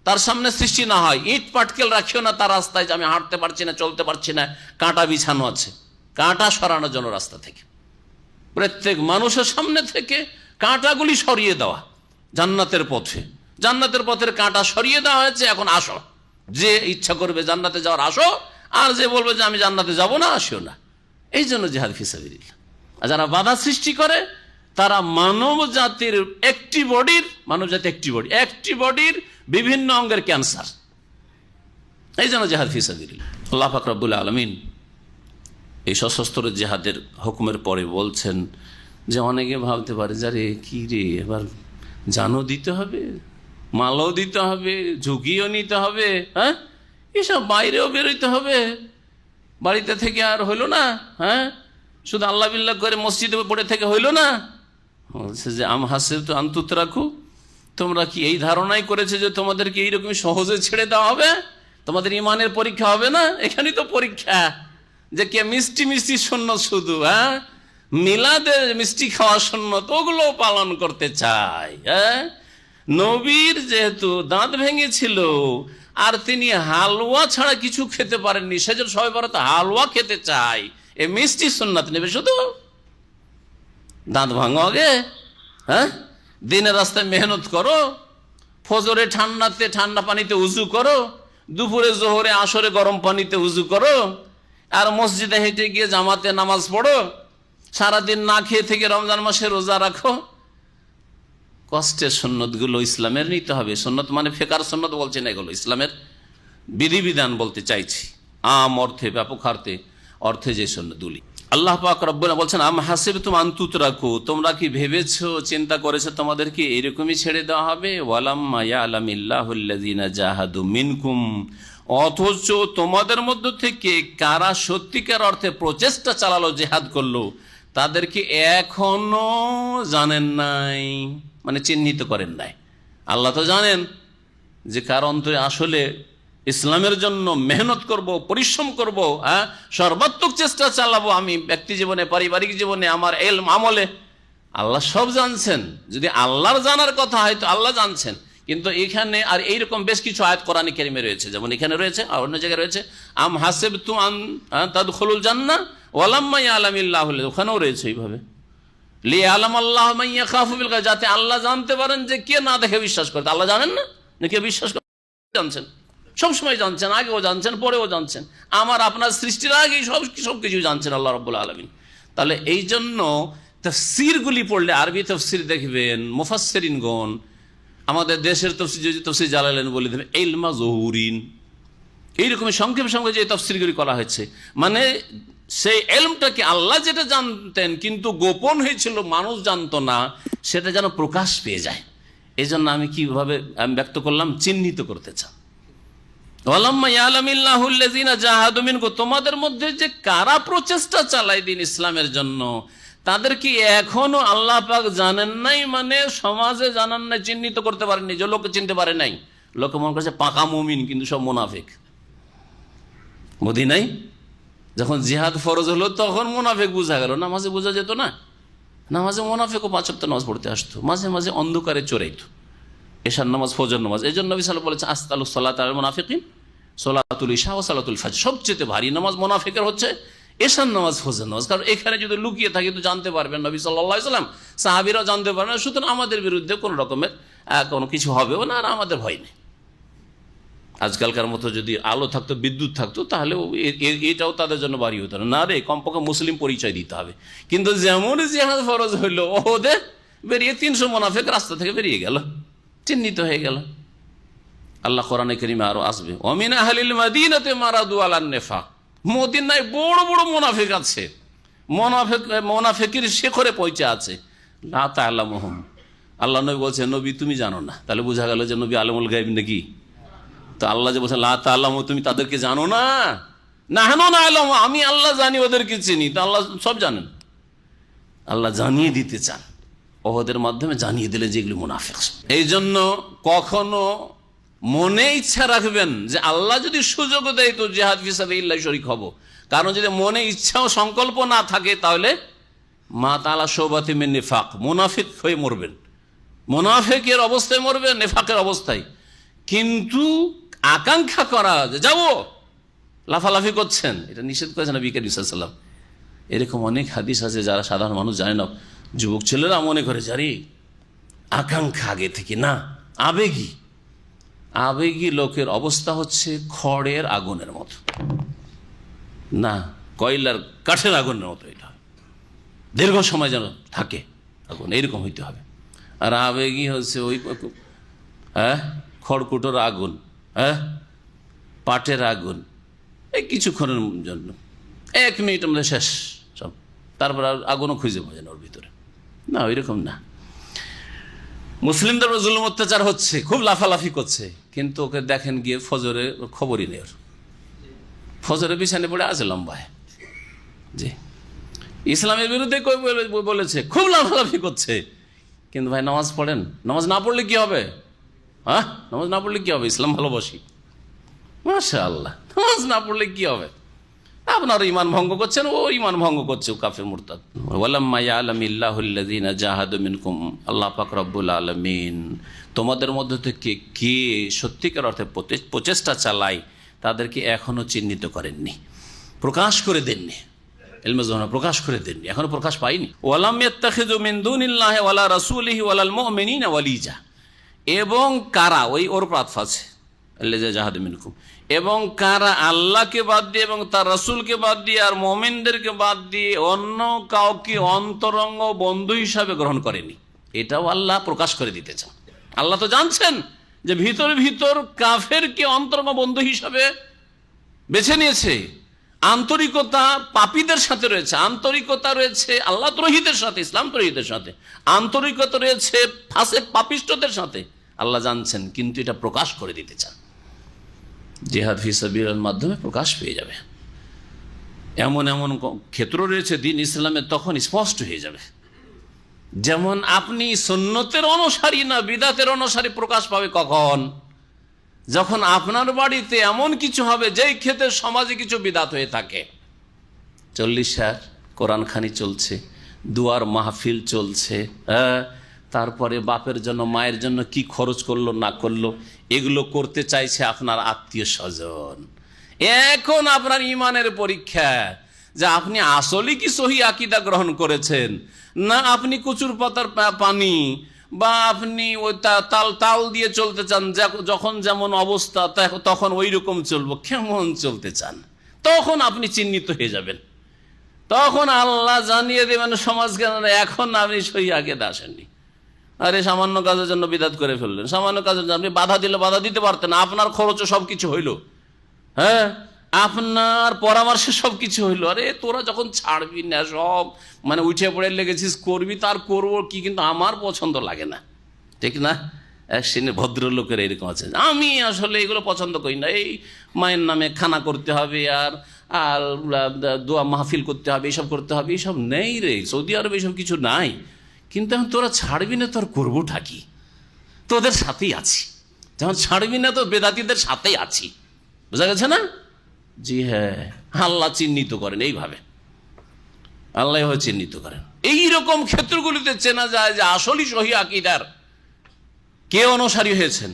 তার সামনে সৃষ্টি না হয়। ইট পাটকেল রাখিও না তার রাস্তায়, যে আমি হাঁটতে পারছি না, চলতে পারছি না, কাঁটা বিছানো আছে। কাঁটা সরানোর জন্য রাস্তা থেকে, প্রত্যেক মানুষের সামনে থেকে কাঁটাগুলি সরিয়ে দেওয়া। জান্নাতের পথে, জান্নাতের পথের কাঁটা সরিয়ে দেওয়া হয়েছে। এখন আসো, যে ইচ্ছা করবে জান্নাতে যাওয়ার আসো, আর যে বলবে যে আমি জান্নাতে যাব না, আসিও না। এই জন্য জিহাদ ফি সাবিলিল্লাহ। আর যারা বাধা সৃষ্টি করে তারা মানব জাতির একটি বডির, মানব জাতি একটি বডির বিভিন্ন অঙ্গের ক্যান্সার। এই জন্য জিহাদ ফি সাবিলিল্লাহ। আল্লাহ পাক রব্বুল আলামিন এই সশস্ত্র জিহাদের হুকুমের পরে বলছেন যে অনেকে ভাবতে পারে যে আরে কি রে, এবার জানও দিতে হবে, মালও দিতে হবে, ঝুঁকিও নিতে হবে, হ্যাঁ, এসব বাইরেও বেরোইতে হবে, বাড়িতে থেকে আর হইল না, হ্যাঁ, শুধু আল্লাহ বিল্লাহ করে মসজিদে পড়ে থেকে হইল না। বলছে যে আম হাসিব তো আন্তুত রাখু, তোমরা কি এই ধারণাই করেছে যে তোমাদেরকে এইরকম সহজে ছেড়ে দেওয়া হবে, তোমাদের ইমানের পরীক্ষা হবে না? এখানেই তো পরীক্ষা, যে কে মিষ্টি মিষ্টি সুন্নত শুধু, হ্যাঁ, মিলাদের মিষ্টি খাওয়া সুন্নত ওগুলো পালন করতে চায়। হ্যাঁ, নবীর যেহেতু দাঁত ভেঙেছিল আর তিনি হালুয়া ছাড়া কিছু খেতে পারেননি, সেজন্য সবাই বড় হালুয়া খেতে চায়, এ মিষ্টি সুন্নাত নেবে শুধু? দাঁত ভাঙো আগে, হ্যাঁ, দিনের রাস্তায় মেহনত করো, ফজরে ঠান্ডাতে ঠান্ডা পানিতে উজু করো, দুপুরে জোহরে আসরে গরম পানিতে উজু করো, আর মসজিদে হেঁটে গিয়ে জামাতে নামাজ পড়ো, সারাদিন না খেয়ে থেকে রমজান মাসে রোজা রাখো। কষ্টের সুন্নতগুলো ইসলামের নিতে হবে। সুন্নত মানে ফেকার সুন্নত বলছে না, এগুলো ইসলামের বিধিবিধান বলতে চাইছি, আম অর্থে, ব্যাপক অর্থে যে সুন্নতগুলি। আল্লাহ পাক রব্বুল বলছেন আম হাসিবতুম আন তুতরাকু, তোমরা কি ভেবেছো, চিন্তা করেছো তোমাদেরকে এরকমই ছেড়ে দেওয়া হবে? ওয়ালাম্মা ইয়ালামিল্লাহুল্লাযিনা জাহাদু মিনকুম, অথচ তোমাদের মধ্য থেকে কারা সত্যিকার অর্থে প্রচেষ্টা চালালো, জিহাদ করলো, তাদেরকে এখনো জানেন নাই, মানে চিহ্নিত করেন নাই। আল্লাহ তো জানেন যে কার অন্তরে আসলে ইসলামের জন্য মেহনত করব, পরিশ্রম করব, হ্যাঁ, সর্বাত্মক চেষ্টা চালাবো আমি ব্যক্তি জীবনে, পারিবারিক জীবনে, আমার এলম আমলে। আল্লাহ সব জানছেন। যদি আল্লাহর জানার কথা হয় তো আল্লাহ জানছেন, কিন্তু এখানে আর এইরকম বেশ কিছু আয়াত কোরআনে কারিমে রয়েছে, যেমন এখানে রয়েছে আর অন্য জায়গায় রয়েছে আম হাসিবতুম আন তাদখুলুল জান্নাহ ওয়ালাম্মা ইয়ালামিল্লাহু, ওখানেও রয়েছে এইভাবে লিয়ালাম আল্লাহ মান ইয়াখাফু বিল গায়ব, যাতে আল্লাহ জানতে পারেন যে কে না দেখে বিশ্বাস করে। আল্লাহ জানেন না, কে বিশ্বাস করে জানছেন, সবসময় জানছেন, আগেও জানছেন, পরেও জানছেন, আমার আপনার সৃষ্টির আগেই সবকিছু জানছেন আল্লাহ রাব্বুল আলামিন। তাহলে এই জন্য তাফসীরগুলি পড়লে, আরবি তাফসীর দেখবেন, মুফাসসিরিনগণ আমাদের দেশের তাফসীর জালালাইন বলে দেবেন ইলমা জহুরিন, এইরকম সংক্ষেপে সংক্ষেপে যে তাফসীরগুলি করা হয়েছে, মানে সেই এলমটাকে আল্লাহ যেটা জানতেন কিন্তু গোপন হয়েছিল, মানুষ জানতো না, সেটা যেন প্রকাশ পেয়ে যায়। এই জন্য আমি কিভাবে ব্যক্ত করলাম, চিহ্নিত করতে চান। ওয়ালাম্মা ইয়ালামিল্লাহুল্লাযিনা জাহাদু মিনকুম, তোমাদের মধ্যে যে কারা প্রচেষ্টা চালায় দিন ইসলামের জন্য, তাদেরকে এখনো আল্লাহ পাক জানেন নাই, মানে সমাজে জানান নাই, চিহ্নিত করতে পারেননি। যে লোক চিনতে পারে নাই, লোকে মনে করছে পাকা মুমিন কিন্তু সব মুনাফিক। বুঝি নাই, যখন জিহাদ ফরজ হলো তখন মুনাফিক বোঝা গেল, নামাজে বোঝা যেত না। নামাজে মুনাফিকও 5 ওয়াক্ত নামাজ পড়তে আসতো, মাঝে মাঝে অন্ধকারে চোরাইতো, এশার নামাজ, ফজর নামাজ। এই জন্য নবী সাল্লাল্লাহু আলাইহি ওয়াসাল্লাম বলেছেন আসতালুস সালাত আলাল মুনাফিকিন সালাতুল ইশা ওয়া সালাতুল ফজর, সবচেয়ে ভারী নামাজ মুনাফিকের হচ্ছে এশার নামাজ, ফজর নামাজ। কারণ এখানে যদি লুকিয়ে থাকে তো জানতে পারবেন নবী সাল্লাল্লাহু আলাইহি ওয়াসাল্লাম, সাহাবীরাও জানতে পারবেন না, সুতরাং আমাদের বিরুদ্ধে কোনো রকমের কোনো কিছু হবেও না, আর আমাদের ভয় নেই। আজকালকার মতো যদি আলো থাকতো, বিদ্যুৎ থাকতো, তাহলে এটাও তাদের জন্য বাড়ি হতো না রে, কমপক্ষে মুসলিম পরিচয় দিতে হবে। কিন্তু যেমন জিহাদ ফরজ হইলো, ওদের বেরিয়ে 300 মুনাফিক রাস্তা থেকে বেরিয়ে গেল, চিহ্নিত হয়ে গেল। আল্লাহ কোরআনে কারিমে আরো আসবে, ওমিন আহলিল মাদিনাতে মারাদু আলান নিফাক, মদিনায় বড় বড় মুনাফিক আছে, মুনাফিকের শিখরে পৌঁছে আছে। লা তা'লামুহুম, আল্লাহ নবী বলছেন নবী তুমি জানো না। তাহলে বোঝা গেল যে নবী আলিমুল গায়ব নাকি? তো আল্লাহ যে বলছেন লা তা'লামু, তুমি তাদেরকে জানো না। নাহনু না'লামু, আমি আল্লাহ জানি, ওদেরকে চিনি। তো আল্লাহ সব জানেন, আল্লাহ জানিয়ে দিতে চান, ওহদের মাধ্যমে জানিয়ে দিলে যেগুলি মুনাফিক। এই জন্য কখনো মনে ইচ্ছা রাখবেন যে আল্লাহ যদি সুযোগ দেয় তো জিহাদ ফি সাবিলিল্লাহ শরীক হব। কারণ যদি মনে ইচ্ছা ও সংকল্প না থাকে তাহলে মা তাআলা শোবাতি মিন নিফাক, মুনাফিক হয়ে মরবেন, মুনাফিকের অবস্থায় মরবেন, নিফাকের অবস্থায়। কিন্তু আকাঙ্ক্ষা করা যে যাবো, লাফালাফি করছেন, এটা নিষেধ করেছেন নবী করিম সাল্লাল্লাহু আলাইহি ওয়াসাল্লাম। এরকম অনেক হাদিস আছে যারা সাধারণ মানুষ জানে না। যুবক ছেলেরা মনে করে জারি আকাঙ্ক্ষা আগে থেকে না, আবেগী। আবেগী লোকের অবস্থা হচ্ছে খড়ের আগুনের মতো, না কয়লার কাঠের আগুনের মতো। এটা দীর্ঘ সময় যেন থাকে আগুন, এইরকম হইতে হবে। আর আবেগী হচ্ছে ওই খড়কুটোর আগুন, পাটের আগুন, এই কিছুক্ষণের জন্য, 1 মিনিটের মধ্যে শেষ সব, তারপর আর আগুনও খুঁজে পাওয়া যায় না ওর ভিতরে। না, ওইরকম না। মুসলিমদের জুলুম অত্যাচার হচ্ছে, খুব লাফালাফি করছে, কিন্তু ওকে দেখেন গিয়ে ফজরে খবরই নেই, ওর ফজরে বিছানে পড়ে আছে লম্বায়। জি, ইসলামের বিরুদ্ধে কই বলেছে, খুব লাফালাফি করছে, কিন্তু ভাই নামাজ পড়েন। নামাজ না পড়লে কি হবে? নামাজ না পড়লে কি হবে? ইসলাম ভালোবাসি, মাশাআল্লাহ। নামাজ না পড়লে কি হবে? আপনার ইমান ভঙ্গ করছেন, ও ইমান ভঙ্গ করছে, ও কাফের মুরতাদ। ওয়ালাম্মা ইয়ালামিল্লাহুল্লাযীনা জাহাদু মিনকুম, আল্লাহ পাক রব্বুল আলামিন তোমাদের মধ্য থেকে কে সত্যিকার অর্থে প্রচেষ্টা চালায় তাদেরকে এখনো চিহ্নিত করেননি, প্রকাশ করে দেননি, ইলমে যুহরা প্রকাশ করে দেননি, এখনো প্রকাশ পায়নি। ওয়ালাম ইয়াত্তাখিযু মিন দুনিল্লাহি ওয়ালা রাসূলিহি ওয়ালাল মুমিনিনা ওয়ালিজা, এবং কারা, ওই ওর প্রার্থ আছে আল্লাযীনা জাহাদু মিনকুম, এবং কারা আল্লাহকে বাদ দিয়ে এবং তার রাসূলকে বাদ দিয়ে আর মুমিনদেরকে বাদ দিয়ে অন্য কাউকে অন্তরঙ্গ বন্ধু হিসাবে গ্রহণ করেনি, এটাও আল্লাহ প্রকাশ করে দিতে চান। আল্লাহ তো জানছেন যে ভিতর কাফেরকে অন্তরঙ্গ বন্ধু হিসাবে বেছে নিয়েছে। আন্তরিকতা পাপীদের সাথে রয়েছে, আন্তরিকতা রয়েছে আল্লাহ দ্রোহীদের সাথে, ইসলাম দ্রোহীদের সাথে, আন্তরিকতা রয়েছে ফাসেক পাপিষ্ঠদের সাথে। আল্লাহ জানছেন, কিন্তু এটা প্রকাশ করে দিতে চান। জিহাদ ফি সাবিলিল্লাহর মাধ্যমে প্রকাশ পেয়ে যাবে। এমন এমন ক্ষেত্র রয়েছে দিন ইসলামের, তখন স্পষ্ট হয়ে যাবে। যেমন আপনি সুন্নতের অনুসারী না বিদআতের অনুসারী প্রকাশ পাবে কখন? যখন আপনার বাড়িতে এমন কিছু হবে যেই ক্ষেত্রে সমাজে কিছু বিদআত হয়ে থাকে। 40 কোরআন খানি চলছে, দুয়ার মাহফিল চলছে, তারপরে বাপের জন্য মায়ের জন্য কি খরচ করলো না করলো, এগুলো করতে চাইছে আপনার আত্মীয় স্বজন। এখন আপনার ইমানের পরীক্ষা যে আপনি আসলে কি সহি আকীদা গ্রহণ করেছেন, না আপনি কচুর পাতার পানি বা আপনি ওই তাল দিয়ে চলতে চান, যখন যেমন অবস্থা তখন ওই রকম চলবো, কেমন চলতে চান। তখন আপনি চিহ্নিত হয়ে যাবেন, তখন আল্লাহ জানিয়ে দেবেন সমাজকে, এখন আপনি সহি আকীদা আসেননি। আরে সামান্য কাজের জন্য বিদআত করে ফেললেন, সামান্য কাজের জন্য আপনি বাধা দিলে বাধা দিতে পারতেন, আপনার খরচে সবকিছু হইল, আপনার পরামর্শে সবকিছু হইলো। আরে তোরা যখন ছাড়বি না সব, মানে উঠে পড়ে লেগেছিস, করবি তার করবো কি, কিন্তু আমার পছন্দ লাগে না, ঠিক না? এক শ্রেণীর ভদ্রলোকের এরকম আছে, আমি আসলে এগুলো পছন্দ করি না, এই মায়ের নামে খানা করতে হবে আর আর দোয়া মাহফিল করতে হবে, এইসব করতে হবে, এইসব নেই রে, সৌদি আরবে এইসব কিছু নাই। কিন্তু এখন তোরা ছাড়বি না, তোর করবোটা কি? তোদের সাথেই আছি, যখন ছাড়বি না তো বেদাতীদের সাথেই আছি। বোঝা গেছে না? জি হ্যাঁ, আল্লাহ চিহ্নিত করেন এইভাবে, আল্লাহ চিহ্নিত করেন। এইরকম ক্ষেত্রগুলিতে চেনা যায় যে আসলেই সহি আকীদার কে অনুসারী হয়েছেন,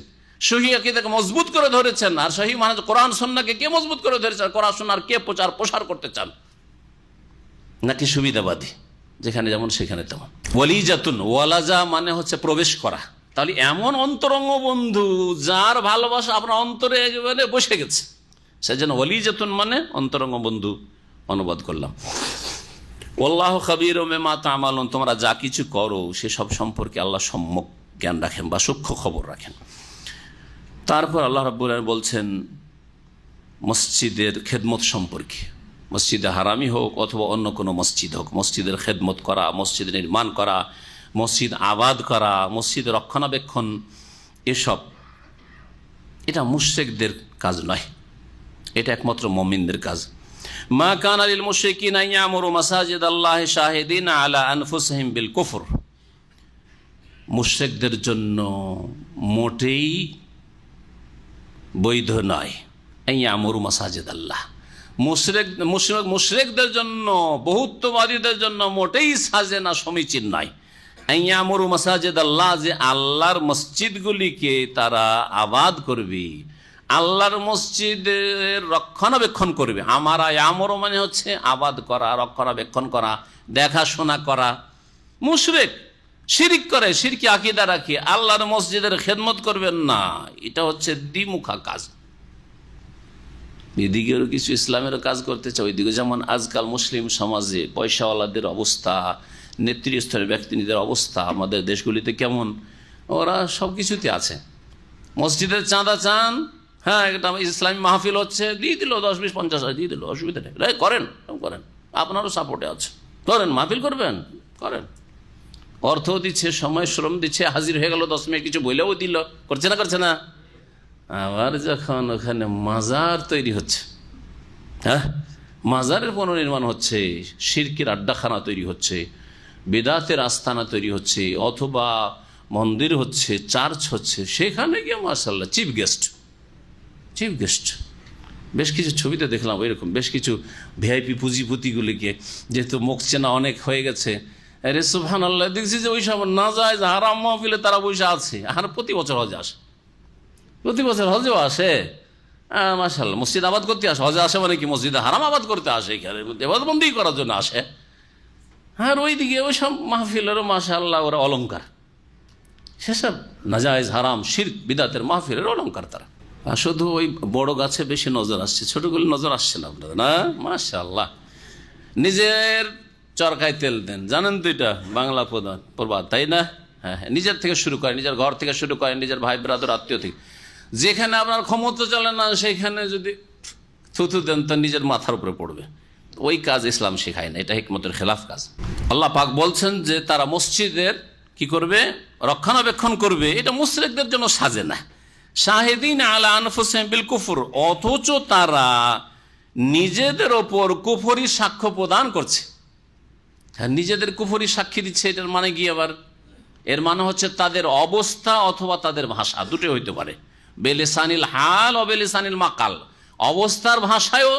সহি আকীদাকে মজবুত করে ধরেছেন। আর সহি মানে কোরআন সুন্নাহকে কে মজবুত করে ধরেছেন, কোরআন সুন্নাহর কে প্রসার করতে চান, নাকি সুবিধাবাদী, যেখানে যেমন সেখানে তেমন। ওয়ালিজাতুন, ওয়ালাজা মানে হচ্ছে প্রবেশ করা। তাহলে এমন অন্তরঙ্গ বন্ধু যার ভালোবাসা আপনার অন্তরে একেবারে বসে গেছে, সেজন্য ওয়ালিজাতুন মানে অন্তরঙ্গ বন্ধু অনুবাদ করলাম। আল্লাহু খাবীরুম বিমা তা'মালুন, তোমরা যা কিছু করো সেসব সম্পর্কে আল্লাহ সম্যক জ্ঞান রাখেন বা সূক্ষ্ম খবর রাখেন। তারপর আল্লাহ রাব্বুল আলামিন বলছেন মসজিদের খেদমত সম্পর্কে, মসজিদে হারামি হোক অথবা অন্য কোনো মসজিদ হোক, মসজিদের খেদমত করা, মসজিদ নির্মাণ করা, মসজিদ আবাদ করা, মসজিদ রক্ষণাবেক্ষণ, এসব এটা মুশরিকদের কাজ নয়, এটা একমাত্র মুমিনদের কাজ। মা কানা লিল মুশরিকিনা ইয়ামুরু মাসাজিদাল্লাহি শাহিদিনা আলা আনফুসিহিম বিল কুফর। মুশরিকদের জন্য মোটেই বৈধ নয় ইয়ামুরু মাসাজিদাল্লাহ, মুশরিকদের জন্য, বহুত্ববাদীদের জন্য মোটেই সাজে না, সমীচীন নয় ইয়ামুরু মাসাজিদাল্লাহ, যে আল্লাহর মসজিদগুলিকে তারা আবাদ করবে, আল্লাহর মসজিদের রক্ষণাবেক্ষণ করবে। আমারা ইয়ামুরু মানে হচ্ছে আবাদ করা, রক্ষণাবেক্ষণ করা, দেখাশোনা করা। মুশরিক শিরিক করে, শিরকি আকীদা রাখে, আল্লাহর মসজিদের খেদমত করবেন না, এটা হচ্ছে দ্বিমুখা কাজ। এদিকেও কিছু ইসলামেরও কাজ করতে চায়, ওইদিকে যেমন আজকাল মুসলিম সমাজে পয়সাওয়ালাদের অবস্থা, নেতৃস্তরের ব্যক্তিদের অবস্থা আমাদের দেশগুলিতে কেমন, ওরা সব কিছুতে আছে। মসজিদের চাঁদা চান, হ্যাঁ এটা ইসলামী মাহফিল হচ্ছে, দিয়ে দিল 10, 20, 50 দিয়ে দিল, অসুবিধা নেই, করেন করেন, আপনারও সাপোর্টে আছে, করেন, মাহফিল করবেন করেন, অর্থ দিচ্ছে, সময় শ্রম দিচ্ছে, হাজির হয়ে গেল 10 মিনিট, কিছু বইলেও দিল, করছে না। আবার যখন ওখানে মাজার তৈরি হচ্ছে, হ্যাঁ মাজারের পুনর্নির্মাণ হচ্ছে, শিরকির আড্ডাখানা তৈরি হচ্ছে, বিদআতের আস্তানা তৈরি হচ্ছে, অথবা মন্দির হচ্ছে, চার্চ হচ্ছে, সেখানে গিয়ে মাশাআল্লাহ চিফ গেস্ট। বেশ কিছু ছবিতে দেখলাম এরকম, বেশ কিছু ভিআইপি পুঁজিপতিগুলিকে, যেহেতু মুখ চেনা অনেক হয়ে গেছে, আরে সুবহানাল্লাহ, দেখছি যে ওই সব নাজায়েজ হারাম মাহফিলে তারা বসে আছে, আর প্রতি বছর হজে আসে, প্রতি বছর হজেও আসে, মাশাআল্লাহ মসজিদ আবাদ করতে আসে। হজে আসে মানে কি মসজিদে হারাম আবাদ করতে আসে, এখানে দেবাদবন্দি করার জন্য আসে। আর ওইদিকে ওই সব মাহফিলেরও মাশাআল্লাহ ওরা অলঙ্কার, সেসব নাজায়েজ হারাম শিরক বিদআতের মাহফিলের অলঙ্কার তারা। আর শুধু ওই বড় গাছে বেশি নজর আসছে, ছোটগুলি নজর আসছে না আপনাদের, না মাশাআল্লাহ। নিজের চরকায় তেল দেন, জানেন তো এটা বাংলা প্রবাদ, তাই না? হ্যাঁ, নিজের থেকে শুরু করেন, নিজের ঘর থেকে শুরু করেন, নিজের ভাই ব্রাদার আত্মীয় থেকে। যেখানে আপনার ক্ষমতা চলে না সেখানে যদি থুতু দেন তো নিজের মাথার উপরে পড়বে। ওই কাজ ইসলাম শেখায় না, এটা হিকমতের খেলাফ কাজ। আল্লাহ পাক বলছেন যে তারা মসজিদের কি করবে, রক্ষণাবেক্ষণ করবে, এটা মুশরিকদের জন্য সাজে না। শাহিদিন আলা আনফুসিহিম বিল কুফর, অথচ তারা নিজেদের ওপর কুফরি সাক্ষ্য প্রদান করছে। হ্যাঁ, নিজেদের কুফরি সাক্ষী দিচ্ছে, এটার মানে কি আবার? এর মানে হচ্ছে তাদের অবস্থা অথবা তাদের ভাষা, দুটোই হইতে পারে। বেলিসানিল হাল ও বেলিসানিল মাকাল, অবস্থার ভাষায়ও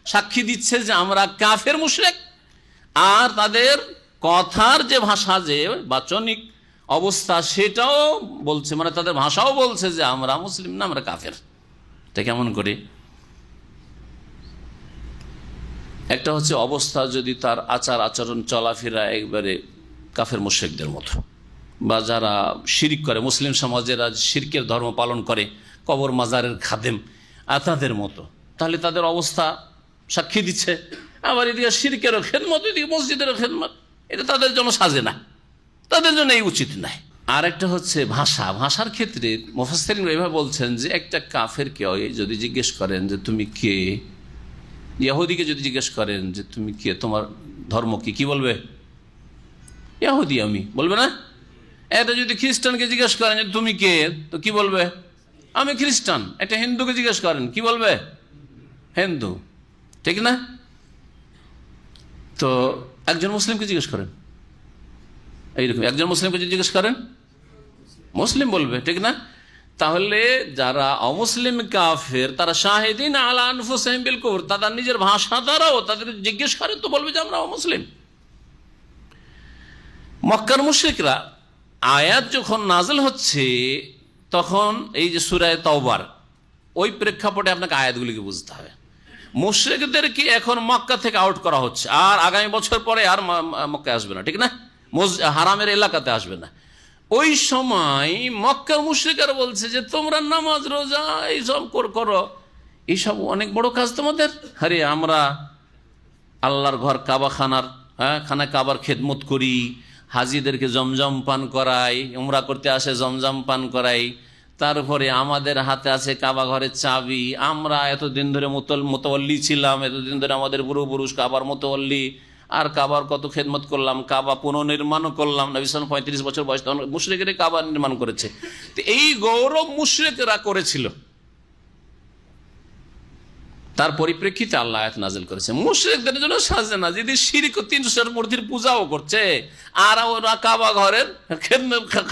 সাক্ষী দিচ্ছে যে আমরা কাফের মুশরিক, আর তাদের কথার যে ভাষা, যে বাচনিক অবস্থা, সেটাও বলছে, মানে তাদের ভাষাও বলছে যে আমরা মুসলিম না, আমরা কাফের। এটা কেমন করে? একটা হচ্ছে অবস্থা, যদি তার আচার আচরণ চলাফেরা একবারে কাফের মুশরিকদের মতো, বা যারা শিরিক করে, মুসলিম সমাজেরা শিরকের ধর্ম পালন করে, কবর মাজারের খাদেম তাদের মতো, তাহলে তাদের অবস্থা সাক্ষী দিচ্ছে। আবার এদিকে শিরকেরও খেদমত, এদিকে মসজিদেরও খেদমত, এটা তাদের জন্য সাজে না, তাদের জন্য এই উচিত নাই। আর একটা হচ্ছে ভাষা, ভাষার ক্ষেত্রে মুফাসসিরিন এভাবে বলছেন যে একটা কাফেরকে যদি জিজ্ঞেস করেন যে তুমি কে, ইহুদিকে যদি জিজ্ঞেস করেন যে তুমি কে, তোমার ধর্ম কি বলবে? ইহুদি আমি, বলবে না? এটা যদি খ্রিস্টানকে জিজ্ঞেস করেন যে তুমি কে, তো কি বলবে? আমি খ্রিস্টান। একটা হিন্দুকে জিজ্ঞেস করেন, কি বলবে? হিন্দু, ঠিক না? তো একজন মুসলিমকে জিজ্ঞেস করেন, এইরকম একজন মুসলিমকে যদি জিজ্ঞেস করেন, মুসলিম বলবে, ঠিক না? তাহলে যারা অমুসলিম কাফের, তারা শাহিদিন আলা আনফুসিহিম বিল কুফর, তারা নিজের ভাষা দ্বারাও তাদের জিজ্ঞেস করেন তো বলবে যে আমরা অমুসলিম। মক্কার মুশরিকরা আয়াত যখন নাযিল হচ্ছে, তখন এই যে সূরা তাওবার, ওই প্রেক্ষাপটে আপনাকে আয়াতগুলিকে বুঝতে হবে। মুশরিকদেরকে এখন মক্কা থেকে আউট করা হচ্ছে, আর আগামী বছর পরে আর মক্কায় আসবে না, ঠিক না? হারামের এলাকাতে আসবে না। ওই সময় মক্কার মুশরিকরা বলছে যে তোমরা নামাজ রোজা এইসব করো, এইসব অনেক বড় কাজ তোমাদের। আরে আমরা আল্লাহর ঘর কাবা খানার, খানা কাবার খেদমত করি, হাজিদেরকে জমজম পান করাই, উমরা করতে আসে জমজম পান করাই। তারপরে আমাদের হাতে আছে কাবা ঘরের চাবি, আমরা এতদিন ধরে মোতাওয়াল্লি ছিলাম, এতদিন ধরে আমাদের পূর্বপুরুষ কাবার মোতাওয়াল্লি, আর কাবার কত খেদমত করলাম, কাবা পুনর্নির্মাণও করলাম। নবী সাল্লাল্লাহু আলাইহি ওয়াসাল্লাম 35 বছর বয়স তখন মুশরিকরা কাবা নির্মাণ করেছে। তো এই গৌরব মুশরিকরা করেছিল, তার পরিপ্রেক্ষিতে আল্লাহ আয়াত নাযিল করেছে মুশরিকদের জন্য সাজে না। যদি শিরক 300 মূর্তির পূজাও করছে আর ওরা কাবা ঘরের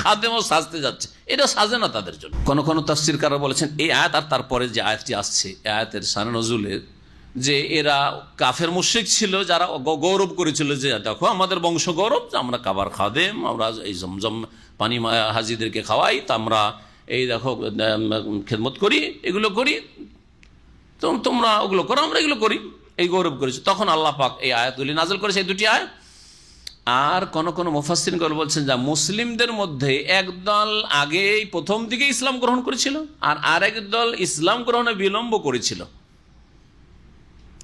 খাদেমও সাজতে যাচ্ছে, এটা সাজে না তাদের জন্য। কোন কোন তাফসীরকাররা বলেছেন এই আয়াত আর তারপরে যে আয়াতটি আসছে, আয়াতের শানে নজুলের, যে এরা কাফের মুশরিক ছিল যারা গৌরব করেছিল যে দেখো আমাদের বংশ গৌরব, আমরা কাবার খাদেম, আমরা এই জমজম পানি হাজিদেরকে খাওয়াই, তা আমরা এই দেখো খেদমত করি, এগুলো করি, তোমরা ওগুলো করো, আমরা এগুলো করি, এই গৌরব করেছে। তখন আল্লাহ পাক এই আয়াতগুলি নাযিল করেছে, এই দুটি আয়াত। আর কোন কোন মুফাসসিরগণ বলছেন যে মুসলিমদের মধ্যে একদল আগেই প্রথম দিকে ইসলাম গ্রহণ করেছিল আর আরেক দল ইসলাম গ্রহণে বিলম্ব করেছিল।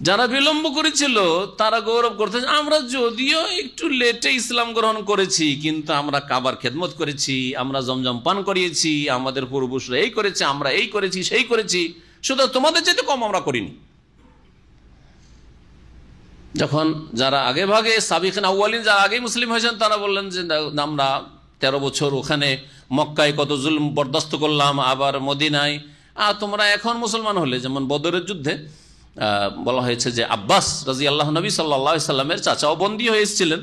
যারা বিলম্ব করেছিল তারা গৌরব করতে, আমরা যদিও একটু লেটে ইসলাম গ্রহণ করেছি কিন্তু আমরা কাবার খেদমত করেছি, আমরা জমজম পান করিয়েছি, আমাদের পূর্বপুরুষরা এই করেছে, আমরা এই করেছি সেই করেছি, শুধু তোমাদের চাইতে কম আমরা করিনি। যখন যারা আগে ভাগে সাবিকিন আউয়ালিন যারা আগে মুসলিম হয়েছেন তারা বললেন যে আমরা 13 বছর ওখানে মক্কায় কত জুলম বরদাস্ত করলাম, আবার মদিনায়, আর তোমরা এখন মুসলমান হলে। যেমন বদরের যুদ্ধে বলা হয়েছে যে আব্বাস রাদিয়াল্লাহু নবী সাল্লাল্লাহু আলাইহি সাল্লামের চাচাও বন্দী হয়ে এসেছিলেন।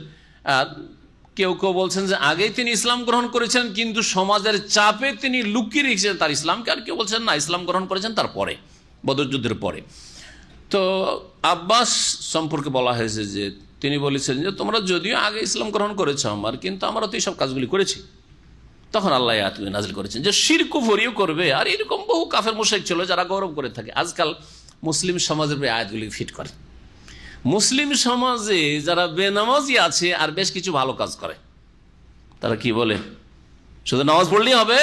কেউ কেউ বলছেন যে আগেই তিনি ইসলাম গ্রহণ করেছেন কিন্তু সমাজের চাপে তিনি লুকিয়ে রেখেছেন তার ইসলামকে, আর কেউ বলছেন না ইসলাম গ্রহণ করেছেন তারপরে, বদর যুদ্ধের পরে। তো আব্বাস সম্পর্কে বলা হয়েছে যে তিনি বলেছেন যে তোমরা যদিও আগে ইসলাম গ্রহণ করেছ আমার, কিন্তু আমরা তো এইসব কাজগুলি করেছি। তখন আল্লাহ আয়াতগুলি নাযিল করেছেন যে শিরক কুফরিও করবে। আর এরকম বহু কাফের মুশরিক ছিল যারা গৌরব করে থাকে। আজকাল মুসলিম সমাজের আয়াতগুলি ফিট করে। মুসলিম সমাজে যারা বেনামাজি আছে আর বেশ কিছু ভালো কাজ করে, তারা কি বলে শুধু নামাজ পড়লেই হবে,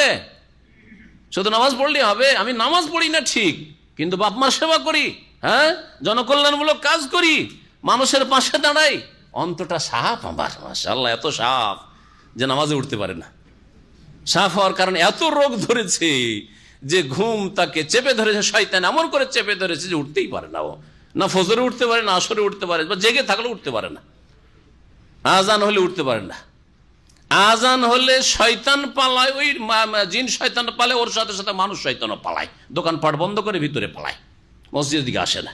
শুধু নামাজ পড়লেই হবে। আমি নামাজ পড়ি না ঠিক, কিন্তু বাপ মার সেবা করি, হ্যাঁ, জনকল্যাণমূলক কাজ করি, মানুষের পাশে দাঁড়াই, অন্তটা সাফ আমার, মাশাআল্লাহ এত সাফ যে নামাজে উঠতে পারে না। সাফ হওয়ার কারণে এত রোগ ধরেছে যে ঘুম তাকে চেপে ধরেছে, শয়তান এমন করে চেপে ধরেছে যে উঠতেই পারে না। ও না ফজরে উঠতে পারে, না আসরে উঠতে পারে, বা জেগে থাকলে উঠতে পারে না, আজান হলে উঠতে পারে না। আজান হলে শয়তান পালায়, ওই জিন শয়তান পালায়, ওর সাথে সাথে মানুষ শয়তানও পালায়, দোকানপাট বন্ধ করে ভিতরে পালায়, মসজিদের দিকে আসে না।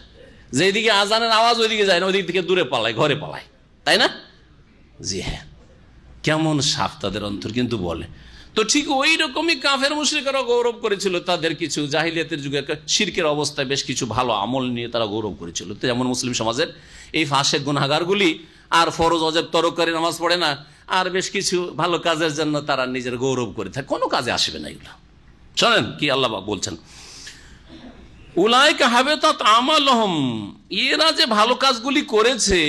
যেদিকে আজানের আওয়াজ ওইদিকে যায় না, ওইদিক থেকে দূরে পালায়, ঘরে পালায়, তাই না? জি হ্যাঁ, কেমন সাফ তাদের অন্তর। কিন্তু বলে তো ঠিক ওই রকমই কাফের মুশরিকরা গৌরব করেছিল তাদের কিছু জাহিলিয়াতের যুগে শিরকের অবস্থায় বেশ কিছু ভালো আমল নিয়ে তারা গৌরব করেছিল। যেমন মুসলিম সমাজের এই ফাসেক গুনাহগারগুলি আর ফরজ অজেব তরকারি নামাজ পড়ে না, আর বেশ কিছু ভালো কাজের জন্য তারা নিজের গৌরব করে থাকে, কোনো কাজে আসবে না এগুলো। শোনেন কি আল্লাহ বলছেন, উলাইকা হাবিতাত আমালুহুম, এরা যে ভালো কাজগুলি করেছে,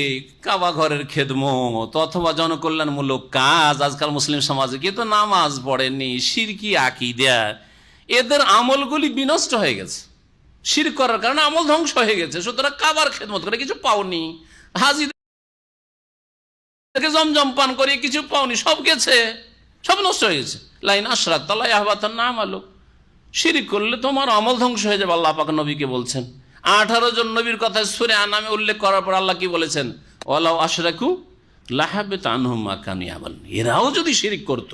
কাবা ঘরের খেদমত অথবা জনকল্যাণমূলক কাজ, আজকাল মুসলিম সমাজে কিন্তু নামাজ পড়েনি, শিরকি আকীদা, এদের আমলগুলি বিনষ্ট হয়ে গেছে। শিরক করার কারণে আমল ধ্বংস হয়ে গেছে। সুতরাং কাবার খেদমত করে কিছু পাওনি, হাজিদেরকে জমজম পান করে কিছু পাওনি, সব গেছে, সব নষ্ট হয়ে গেছে। লাইন আশরাকতা লা ইয়াহবাতান্না আমালুক, শিরিক করলে তোমার আমল ধ্বংস হয়ে যাবে। আল্লাহ পাক নবীকে বলছেন, 18 জন নবীর কথা সূরা আনামে উল্লেখ করার পর আল্লাহ কি বলেছেন, ওয়ালাউ আশরাকু লাহাবিতা আনহুম মা কানু ইয়ামালুন, এরাও যদি শিরিক করত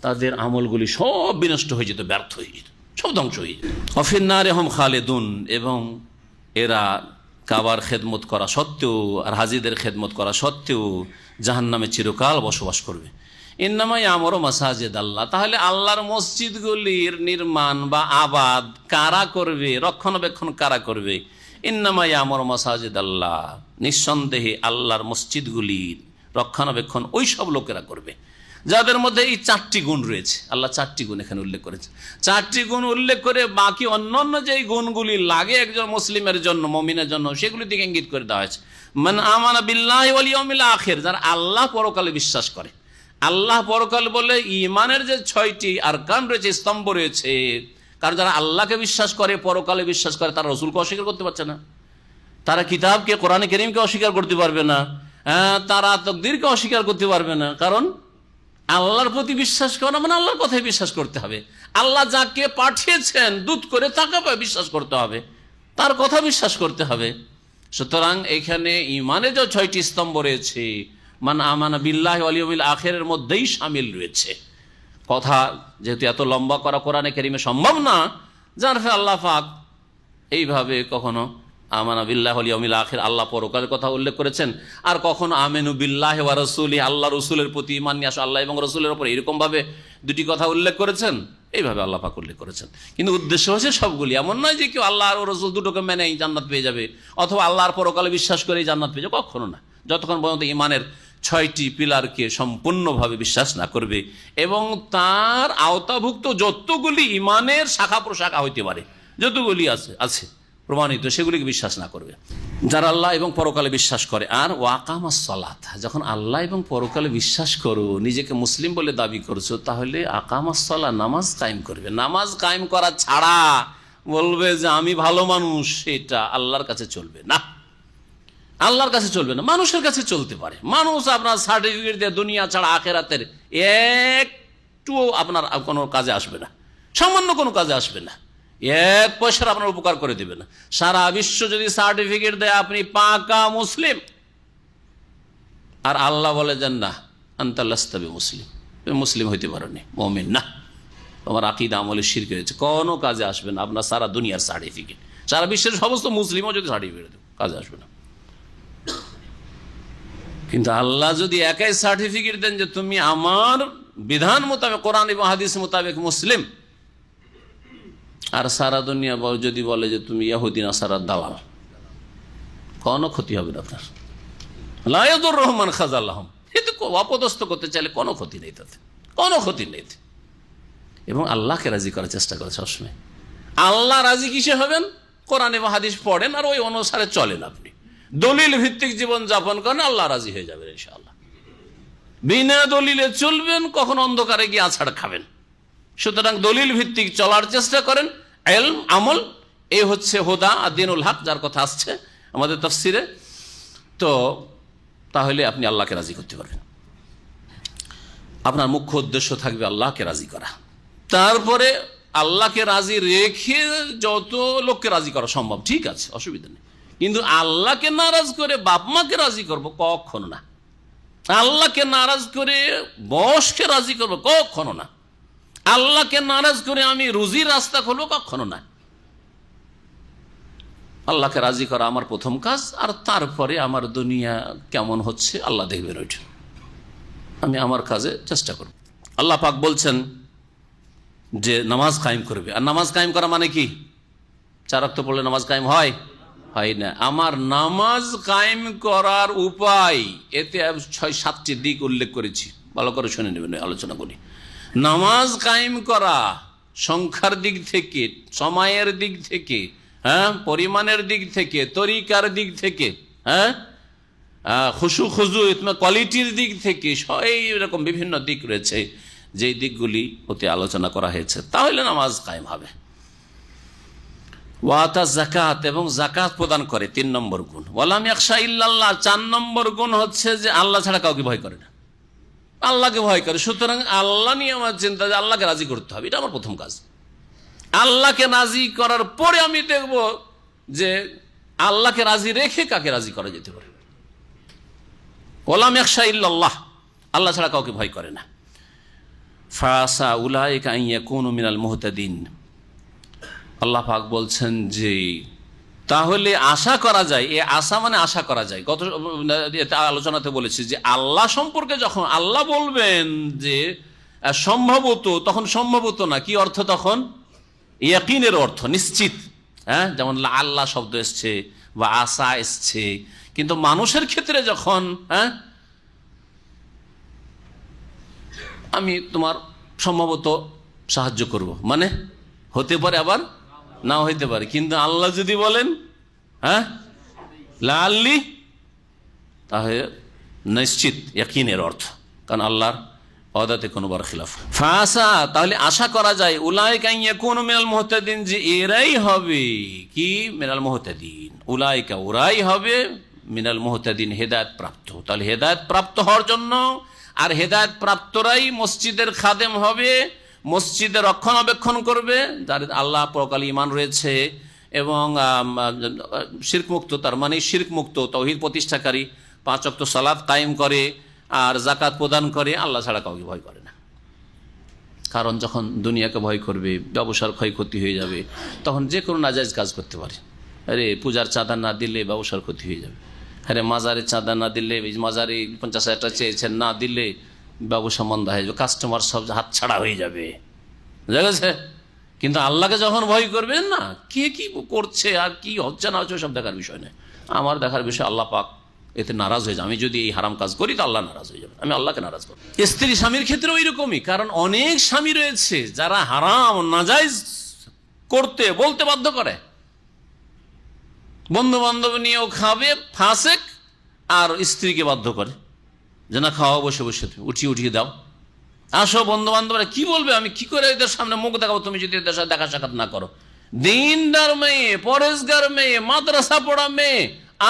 তাদের আমলগুলি সব বিনষ্ট হয়ে যেত, ব্যর্থ হয়ে যেত, সব ধ্বংস হয়ে যেত। ওয়াফিন নারি হুম খালিদুন, এবং এরা কাবার খেদমত করা সত্ত্বেও আর হাজিদের খেদমত করা সত্ত্বেও জাহান্নামে চিরকাল বসবাস করবে। ইন্নামাই আমরও মাসাজিদ আল্লাহ, তাহলে আল্লাহর মসজিদগুলির নির্মাণ বা আবাদ কারা করবে, রক্ষণাবেক্ষণ কারা করবে? ইন্নামাই আমর মাসাজিদ আল্লাহ, নিঃসন্দেহে আল্লাহর মসজিদগুলির রক্ষণাবেক্ষণ ওই সব লোকেরা করবে যাদের মধ্যে এই 4টি গুণ রয়েছে। আল্লাহ 4টি গুণ এখানে উল্লেখ করেছে। 4টি গুণ উল্লেখ করে বাকি অন্যান্য যে গুণগুলি লাগে একজন মুসলিমের জন্য, মুমিনের জন্য, সেগুলি দিকে ইঙ্গিত করে দেওয়া হয়েছে। মান আমানা বিল্লাহি ওয়াল ইয়াউমিল আখির, যারা আল্লাহ পরকালে বিশ্বাস করে। আল্লাহ পরকাল বলে ইমানের যে 6টি আরকান রয়েছে, স্তম্ভ রয়েছে, কারণ যারা আল্লাহকে বিশ্বাস করে, পরকালে বিশ্বাস করে, তারা রসুলকে অস্বীকার করতে পারছে না, তারা কিতাবকে, কোরআনে কারীমকে অস্বীকার করতে পারবে না, তারা তাকদীরকে অস্বীকার করতে পারবে না, কারণ আল্লাহর প্রতি বিশ্বাস করা মানে আল্লাহর কথায় বিশ্বাস করতে হবে। আল্লাহ যাকে পাঠিয়েছেন দূত করে তাকে বিশ্বাস করতে হবে, তার কথা বিশ্বাস করতে হবে। সুতরাং এখানে ইমানে যে 6টি স্তম্ভ রয়েছে, মান আমানা বিল্লাহি ওয়াল ইয়াউমিল আখিরের মধ্যেই শামিল রয়েছে। কথা যেহেতু এত লম্বা করা কোরআনে কারিমে সম্ভব না, যার ফলে আল্লাহ পাক এইভাবে কখনো আমানা বিল্লাহি ওয়াল ইয়াউমিল আখির আল্লাহ পরকালের কথা উল্লেখ করেছেন, আর কখনো আমিনু বিল্লাহি ওয়া রাসূলি আল্লাহ রসুলের প্রতি ঈমান নিয়ে আসো, আল্লাহ এবং রসুলের উপর এরকমভাবে দুটি কথা উল্লেখ করেছেন, এইভাবে আল্লাহ পাক উল্লেখ করেছেন। কিন্তু উদ্দেশ্য হচ্ছে সবগুলি, এমন নয় যে কেউ আল্লাহ আর রসুল দুটোকে মেনেই জান্নাত পেয়ে যাবে, অথবা আল্লাহর পরকালে বিশ্বাস করেই জান্নাত পেয়ে যাবে, কখনো না। যতক্ষণ পর্যন্ত ঈমানের 6টি পিলারকে সম্পূর্ণভাবে বিশ্বাস না করবে এবং তার আওতাভুক্ত যতগুলি ঈমানের শাখা প্রশাখা হইতে পারে, যতগুলি আছে প্রমাণিত, সেগুলিকে বিশ্বাস না করবে। যারা আল্লাহ এবং পরকালে বিশ্বাস করে। আর ওয়াকামাস সালাত, যখন আল্লাহ এবং পরকালে বিশ্বাস করো, নিজেকে মুসলিম বলে দাবি করছো, তাহলে আকামাস সালাত, নামাজ কায়েম করবে। নামাজ কায়েম করা ছাড়া বলবে যে আমি ভালো মানুষ, এটা আল্লাহর কাছে চলবে না। আল্লাহর কাছে চলবে না, মানুষের কাছে চলতে পারে। মানুষ আপনার সার্টিফিকেট দিয়ে দুনিয়া ছাড়া আখেরাতের একটুও আপনার কোনো কাজে আসবে না, সামান্য কোনো কাজে আসবে না, 1 পয়সার আপনার উপকার করে দেবে না। সারা বিশ্ব যদি সার্টিফিকেট দেয় আপনি পাকা মুসলিম, আর আল্লাহ বলে যান না আনতা লাস্তা বিমুসলিম, তুমি মুসলিম হইতে পারোনি, মুমিন না, তোমার আকীদা আমলে শিরক হয়েছে, কোনো কাজে আসবে না আপনার সারা দুনিয়ার সার্টিফিকেট। সারা বিশ্বের সমস্ত মুসলিমও যদি সার্টিফিকেট দেয়, কাজে আসবে না। কিন্তু আল্লাহ যদি একাই সার্টিফিকেট দেন যে তুমি আমার বিধান মোতাবেক, কোরআন এবং হাদিস মোতাবেক মুসলিম, আর সারা দুনিয়া যদি বলে যে তুমি ইহুদি নাসারার দালাল, কোনো ক্ষতি হবে না আপনার। লা ইয়াদুর রহমান খাযালাহুম, এতে অপদস্থ করতে চাইলে কোনো ক্ষতি নেই, তাতে কোনো ক্ষতি নেই। এবং আল্লাহকে রাজি করার চেষ্টা করে সবসময়। আল্লাহ রাজি কিসে হবেন? কোরআন এবং হাদিস পড়েন আর ওই অনুসারে চলেন। আপনি দলিল ভিত্তিক জীবন যাপন করেন, আল্লাহ রাজি হয়ে যাবেন ইনশাআল্লাহ। বিনা দলিলে চলবেন, কখন অন্ধকারে গিয়ে আছাড় খাবেন। সুতরাং দলিল ভিত্তিক চলার চেষ্টা করেন, ইলম আমল, এই হচ্ছে হুদা আর দ্বীনুল হক, যার কথা আসছে আমাদের তাফসিরে। তো তাহলে আপনি আল্লাহকে রাজি করতে পারবেন। আপনার মুখ্য উদ্দেশ্য থাকবে আল্লাহকে রাজি করা। তারপরে আল্লাহকে রাজি রেখে যত লোককে রাজি করা সম্ভব, ঠিক আছে, অসুবিধা নেই। কিন্তু আল্লাহকে নারাজ করে বাপ মাকে রাজি করবো, কখনো না। আল্লাহকে নারাজ করে বসকে রাজি করবো, কখনো না। আল্লাহকে নারাজ করে আমি রুজির রাস্তা খুলবো, কখনো না। আল্লাহকে রাজি করা আমার প্রথম কাজ, আর তারপরে আমার দুনিয়া কেমন হচ্ছে আল্লাহ দেখবেন, ওইটা আমি আমার কাজে চেষ্টা করব। আল্লাহ পাক বলছেন যে নামাজ কায়েম করবে। আর নামাজ কায়েম করা মানে কি? 4 ওয়াক্ত পড়লে নামাজ কায়েম হয় না। আমার নামাজ কায়েম করার উপায়, এতে 6-7টি দিক উল্লেখ করেছি, ভালো করে শুনে নেবেন, আলোচনা করি। নামাজ কায়েম করা সংখ্যার দিক থেকে, সময়ের দিক থেকে, পরিমাণের দিক থেকে, তরিকার দিক থেকে, খুশু কোয়ালিটির দিক থেকে, এরকম বিভিন্ন দিক রয়েছে, যেই দিকগুলি হতে আলোচনা করা হয়েছে। তাহলে নামাজ কায়েম হবে। ওয়াতা যাকাত, এবং যাকাত প্রদান করে, 3 নম্বর গুণ। ওয়ালাম ইয়াখশা ইল্লাল্লাহ, 4 নম্বর গুণ হচ্ছে যে আল্লাহ ছাড়া কাউকে ভয় করে না, আল্লাহকে ভয় করে। সুতরাং আল্লাহ নিয়ে আমার চিন্তা যে আল্লাহকে রাজি করতে হবে, এটা আমার প্রথম কাজ। আল্লাহকে রাজি করার পরে আমি দেখব যে আল্লাহকে রাজি রেখে কাকে রাজি করা যেতে পারে। ওয়ালাম ইয়াখশা ইল্লাল্লাহ, আল্লাহ ছাড়া কাউকে ভয় করে না। ফাসা উলাইকা আন ইয়াকুনু মিনাল মুহতাদিন, আল্লাহ পাক বলছেন যে তাহলে আশা করা যায়, এ আশা মানে আশা করা যায়। গত আলোচনাতে বলেছি যে আল্লাহ সম্পর্কে যখন আল্লাহ বলবেন যে সম্ভবত, তখন সম্ভবত না, কি অর্থ তখন? ইয়াকিনের অর্থ, নিশ্চিত। যেমন আল্লাহ শব্দ এসছে বা আশা এসছে। কিন্তু মানুষের ক্ষেত্রে যখন আমি তোমার সম্ভবত সাহায্য করব, মানে হতে পারে আবার নাও হইতে পারে। কিন্তু আল্লাহ যদি বলেন লাআল্লি, তাহলে নিশ্চিত, ইয়াকিনের অর্থ, কারণ আল্লাহর ওয়াদাতে কোনোবার খিলাফ। ফাসা, তাহলে আশা করা যায়, উলাইকা ইয়াকুনু মিনাল মুহতাদিন, যে এরাই হবে কি মিনাল মুহতাদিন, উলাইকা ওরাই হবে মিনাল মুহতাদিন, হেদায়েত প্রাপ্ত। তাহলে হেদায়েত প্রাপ্ত হওয়ার জন্য আর হেদায়েত প্রাপ্তরাই মসজিদের খাদেম হবে, মসজিদের রক্ষণাবেক্ষণ করবে, যার আল্লাহ পরকালে ঈমান রয়েছে এবং শিরক মুক্ত, তার মানে শিরক মুক্ত তাওহীদ প্রতিষ্ঠাকারী, 5 ওয়াক্ত সালাত কায়েম করে আর যাকাত প্রদান করে, আল্লাহ ছাড়া কাউকে ভয় করে না। কারণ যখন দুনিয়াকে ভয় করবে, ব্যবসার ক্ষয়ক্ষতি হয়ে যাবে, তখন যে কোনো নাজায়েজ কাজ করতে পারে। আরে পূজার চাঁদা না দিলে ব্যবসার ক্ষতি হয়ে যাবে, আরে মাজারের চাঁদা না দিলে, মাজারে 50,000 টাকা চেয়েছেন না দিলে ব্যবসা মন্দা হয়ে যাবে, কাস্টমার সব হাত ছাড়া হয়ে যাবে, বুঝা গেছে? কিন্তু আল্লাহকে যখন ভয় করবেন না, কে কি করছে আর কি হচ্ছে না হচ্ছে সব দেখার বিষয় নয়। আমার দেখার বিষয় আল্লাহ পাক এতে নারাজ হয়ে যায়। আমি যদি এই হারাম কাজ করি তো আল্লাহ নারাজ হয়ে যাবে, আমি আল্লাহকে নারাজ করব। স্ত্রী স্বামীর ক্ষেত্রেও এরকমই, কারণ অনেক স্বামী রয়েছে যারা হারাম নাজায়েজ করতে বলতে বাধ্য করে। বন্ধু বান্ধব নিয়েও খাবে ফাসেক, আর স্ত্রীকে বাধ্য করে যে না খাওয়া, বসে বসে উঠিয়ে দাও, আসো। বন্ধু বান্ধবরা কি বলবে, আমি কি করে এদের সামনে মুখ দেখাবো তুমি যদি এদের সাথে দেখা সাক্ষাৎ না করো? দিনদার মেয়ে, পরেশগার মেয়ে, মাদ্রাসা পড়া মেয়ে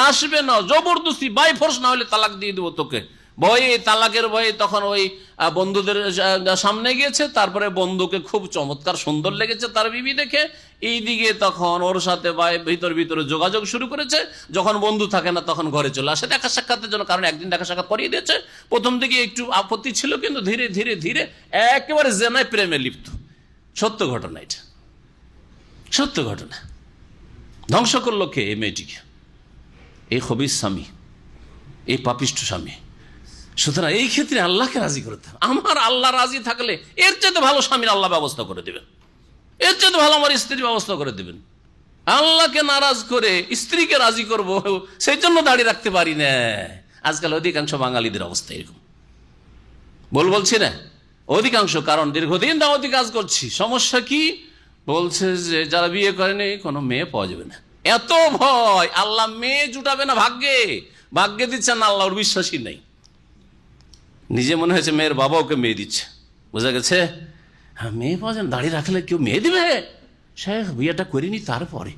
আসবে না, জবরদস্তি বাই ফোর্স, না হলে তালাক দিয়ে দেবো তোকে, ভয়ে, তালাকের ভয়ে। তখন ওই বন্ধুদের সামনে গিয়েছে, তারপরে বন্ধুকে খুব চমৎকার সুন্দর লেগেছে তার বিবি দেখে, এইদিকে তখন ওর সাথে ভিতরে যোগাযোগ শুরু করেছে। যখন বন্ধু থাকে না তখন ঘরে চলে আসে দেখা সাক্ষাতের জন্য, কারণ একদিন দেখা সাক্ষাৎ করিয়ে দিয়েছে। প্রথম দিকে একটু আপত্তি ছিল, কিন্তু ধীরে ধীরে ধীরে একেবারে জেনায় প্রেমে লিপ্ত। সত্য ঘটনা, এটা সত্য ঘটনা। ধ্বংস করলো কে? এই মেয়েটিকে, এই খবিস স্বামী, এই পাপিষ্ঠ স্বামী। সুতরাং এই ক্ষেত্রে আল্লাহকে রাজি করতে হবে। আমার আল্লাহ রাজি থাকলে এর চাইতে ভালো স্বামীর আল্লাহ ব্যবস্থা করে দেবেন, এর চাইতে ভালো আমার স্ত্রীর ব্যবস্থা করে দেবেন। আল্লাহকে নারাজ করে স্ত্রীকে রাজি করব, সেই জন্য দাঁড়িয়ে রাখতে পারি না। আজকাল অধিকাংশ বাঙালিদের অবস্থা এরকম, বলছি না অধিকাংশ, কারণ দীর্ঘদিন দাওয়াতি কাজ করছি। সমস্যা কি? বলছে যে যারা বিয়ে করেনি কোনো মেয়ে পাওয়া যাবে না, এত ভয়। আল্লাহ মেয়ে জুটাবে না ভাগ্যে দিচ্ছেন না, আল্লাহর বিশ্বাসী নেই। নিজে মনে হয়েছে মেয়ের বাবা ওকে মেয়ে দিচ্ছে, বোঝা গেছে? হ্যাঁ, মেয়ে পাওয়া যায়, দাঁড়িয়ে রাখলে কেউ মেয়ে দিবে? শেখ বিয়েটা করিনি তারপরে।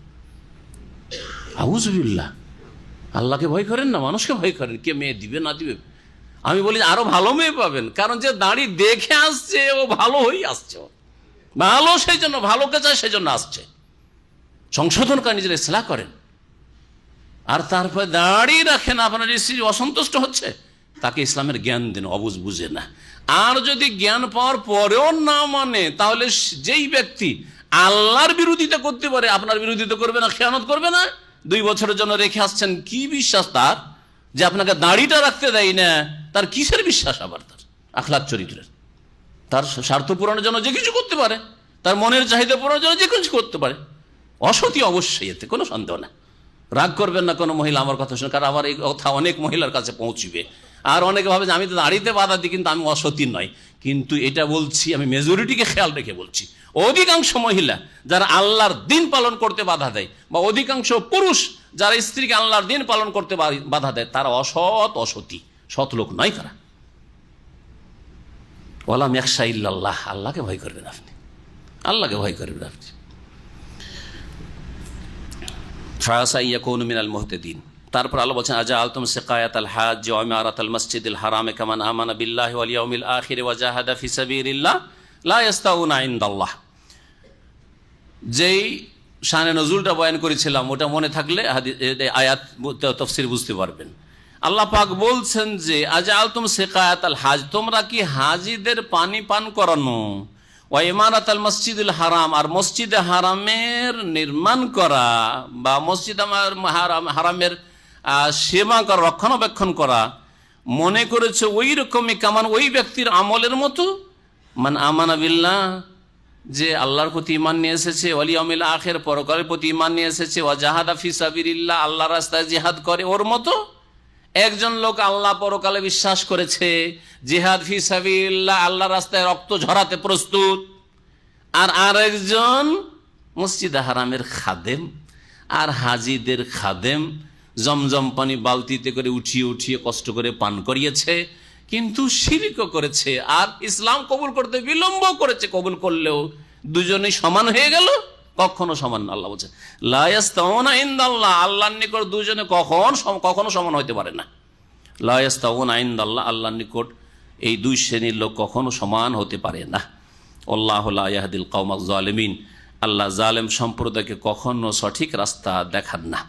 আউযুবিল্লাহ, আল্লাহকে ভয় করেন না, মানুষকে ভয় করেন, কে মেয়ে দিবে না দিবে। আমি বলি আরো ভালো মেয়ে পাবেন, কারণ যে দাঁড়িয়ে দেখে আসছে ও ভালো হয়েই আসছে, ভালো সেই জন্য, ভালোকে চায় সেই জন্য আসছে। সংশোধন করে নিজের ইসলাহ করেন, আর তারপরে দাঁড়িয়ে রাখেন। আপনার স্ত্রী অসন্তুষ্ট হচ্ছে, তাকে ইসলামের জ্ঞান দিন, অবুঝ বুঝে না। আর যদি জ্ঞান পাওয়ার পরেও না মানে, তাহলে যেই ব্যক্তি আল্লাহর বিরোধিতা করতে পারে, আপনার বিরোধিতা করবে না, খেয়ানত করবে না। 2 বছরের জন্য রেখে আসছেন, কি বিশ্বাস তার যে আপনাকে দাড়িটা রাখতে দেয় না? তার কিসের বিশ্বাস? আবার তার আখলাক চরিত্রের, তার স্বার্থ পূরণের জন্য যে কিছু করতে পারে, তার মনের চাহিদা পূরণের জন্য যে কিছু করতে পারে। অসতী অবশ্যই, এতে কোনো সন্দেহ না। রাগ করবেন না কোনো মহিলা আমার কথা শুনে, কারণ আমার এই কথা অনেক মহিলার কাছে পৌঁছবে। আর অনেকে ভাবে যে আমি তো দাড়িতে বাধা দিই, কিন্তু আমি অসতী নয়। কিন্তু এটা বলছি আমি মেজরিটিকে খেয়াল রেখে বলছি, অধিকাংশ মহিলা যারা আল্লাহর দিন পালন করতে বাধা দেয়, বা অধিকাংশ পুরুষ যারা স্ত্রীকে আল্লাহর দিন পালন করতে বাধা দেয়, তারা অসতী, সৎ লোক নয় তারা। ওয়ালাম ইয়াখশা ইল্লাল্লাহ, আল্লাহকে ভয় করবেন আপনি, আল্লাহকে ভয় করবেন আপনি। ফাসা ইয়াকুনু মিনাল মুহতাদিন। তারপর আল্লাহ বলছেন আজআলতুম সিকায়াতাল হাজ্জ ওয়া ইমারাতাল মাসজিদিল হারামে কামান আমানা বিল্লাহি ওয়াল ইয়াউমিল আখির ওয়া জাহাদা ফি সাবিলিল্লাহ লা ইয়াস্তাউনা ইনদাল্লাহ। যেই শানে নজুলটা বয়ান করেছিলাম, ওটা মনে থাকলে আয়াত তাফসীর বুঝতে পারবেন। আল্লাহ পাক বলছেন যে আজআলতুম সিকায়াতাল হাজ, তোমরা কি হাজিদের পানি পান করানো, ওয়া ইমারাতাল মসজিদুল হারাম, আর মসজিদে হারামের নির্মাণ করা বা মসজিদ হারামের সেবা করা, রক্ষণাবেক্ষণ করা, মনে করেছে ওই রকমই কামান ওই ব্যক্তির আমলের মতো, মান আমানা বিল্লাহ, যে আল্লাহর প্রতি ঈমান নিয়ে এসেছে, ওয়াল ইয়াউমিল আখির, পরকালের প্রতি ঈমান নিয়ে এসেছে, ওয়া জাহাদা ফি সাবিলিল্লাহ, আল্লাহর রাস্তায় জিহাদ করে, ওর মতো। একজন লোক আল্লাহ পরকালে বিশ্বাস করেছে, জিহাদ ফি সাবিলিল্লাহ, আল্লাহর রাস্তায় রক্ত ঝরাতে প্রস্তুত। আর আরেকজন মসজিদ হারামের খাদেম আর হাজিদের খাদেম, জমজম পানি বালতিতে করে উঠিয়ে উঠিয়ে কষ্ট করে পান করিয়েছে, কিন্তু শিরকও করেছে আর ইসলাম কবুল করতে বিলম্ব করেছে। কবুল করলেও দুজনেই সমান হয়ে গেল? কখনো সমান না। আল্লাহ বলছে লা ইয়াস্তাউনা ইনদাল্লাহ, আল্লাহর নিকট দুজনে কখনো সমান হইতে পারে না। লা ইয়াস্তাউনা ইনদাল্লাহ, আল্লাহর নিকট এই দুই শ্রেণীর লোক কখনো সমান হতে পারে না। আল্লাহু লা ইয়াহদিল কওমাজ জালিমিন, আল্লাহ জালেম সম্প্রদায়কে কখনো সঠিক রাস্তা দেখান না।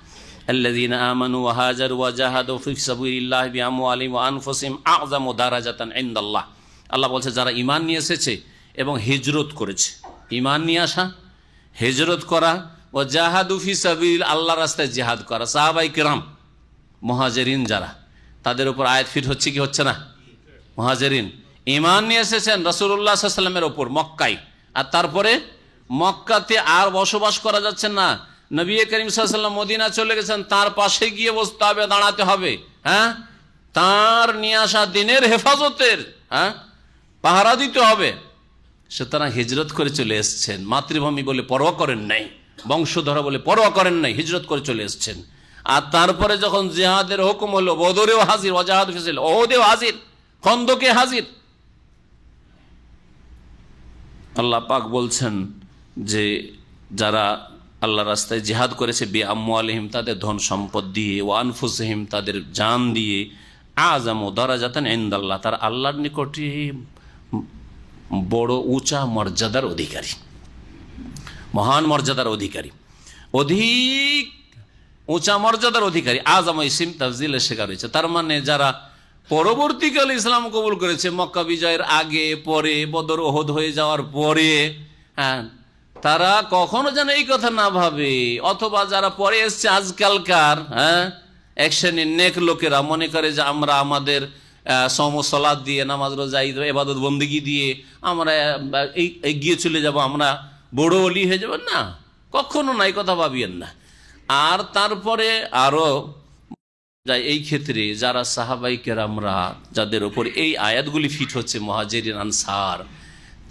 আল্লাযীনা আমানু ওয়া হাজারু ওয়া জাহাদু ফি সাবিলিল্লাহি বিআমওয়ালিহিম ওয়া আনফুসিহিম আ'যামু দারাজাতান ইনদাল্লাহ। আল্লাহ বলছে যারা ঈমান নিয়ে এসেছে এবং হিজরত করেছে, ঈমান নিয়ে আসা, হিজরত করা, ও জাহাদু ফি সাবিল, আল্লাহর রাস্তায় জিহাদ করা। সাহাবায়ে কিরাম মুহাজিরিন যারা, তাদের উপর আয়াত ফিট হচ্ছে কি হচ্ছে না? মুহাজিরিন ঈমান নিয়ে এসেছেন রাসূলুল্লাহ সাল্লাল্লাহু আলাইহি ওয়াসাল্লামের উপর মক্কায়, আর তারপরে মক্কাতে আর বসবাস করা যাচ্ছে না। নবী করিম সাল্লাল্লাহু আলাইহি ওয়াসাল্লাম মদিনা চলে গেছেন, তার পাশে গিয়ে বসতে হবে, দাঁড়াতে হবে। হ্যাঁ, তার নিয়ে আসা দিনের হেফাজতের পাহারা দিতে হবে। সুতরাং হিজরত করে চলে এসছেন, মাতৃভূমি বলে পরোয়া করেন নাই, বংশধর বলে পরোয়া করেন নাই, হিজরত করে চলে এসছেন। আর তারপরে যখন জিহাদের হুকুম হলো, বদরেও হাজির, ওয়াজাহাদ ফি সাবিল, ওহদেও হাজির, খন্দকে হাজির। আল্লাহ পাক বলছেন যে যারা আল্লাহ রাস্তায় জিহাদ করেছে বিআমওয়ালিহিম, তাদের ধন সম্পদ দিয়ে, ওয়া আনফুসিহিম, তাদের জান দিয়ে, আ'যামু দারাজাতান ইনদাল্লাহ, তার আল্লাহর নিকটে বড় উঁচা মর্যাদার অধিকারী, মহান মর্যাদার অধিকারী, অধিক উঁচা মর্যাদার অধিকারী। আযম ইসিম তাফজিলের শিকার হয়েছে। তার মানে যারা পরবর্তীকালে ইসলাম কবুল করেছে, মক্কা বিজয়ের আগে পরে, বদর ওহদ হয়ে যাওয়ার পরে, হ্যাঁ, তারা কখনো যেন এই কথা না ভাবে, অথবা যারা পরে এসছে আজকালকার এক শ্রেণীর নেক লোকেরা মনে করে যে আমরা আমাদের সমসলাদ দিয়ে, নামাজ রোজা ইবাদত বন্দেগী দিয়ে আমরা এগিয়ে চলে যাব, আমরা বড় ওলি হয়ে যাব। না, কখনো না, এই কথা ভাবিয়েন না। আর তারপরে আরো এই ক্ষেত্রে যারা সাহাবায়ে কেরামরা, যাদের ওপর এই আয়াতগুলি ফিট হচ্ছে, মুহাজিরিন আনসার,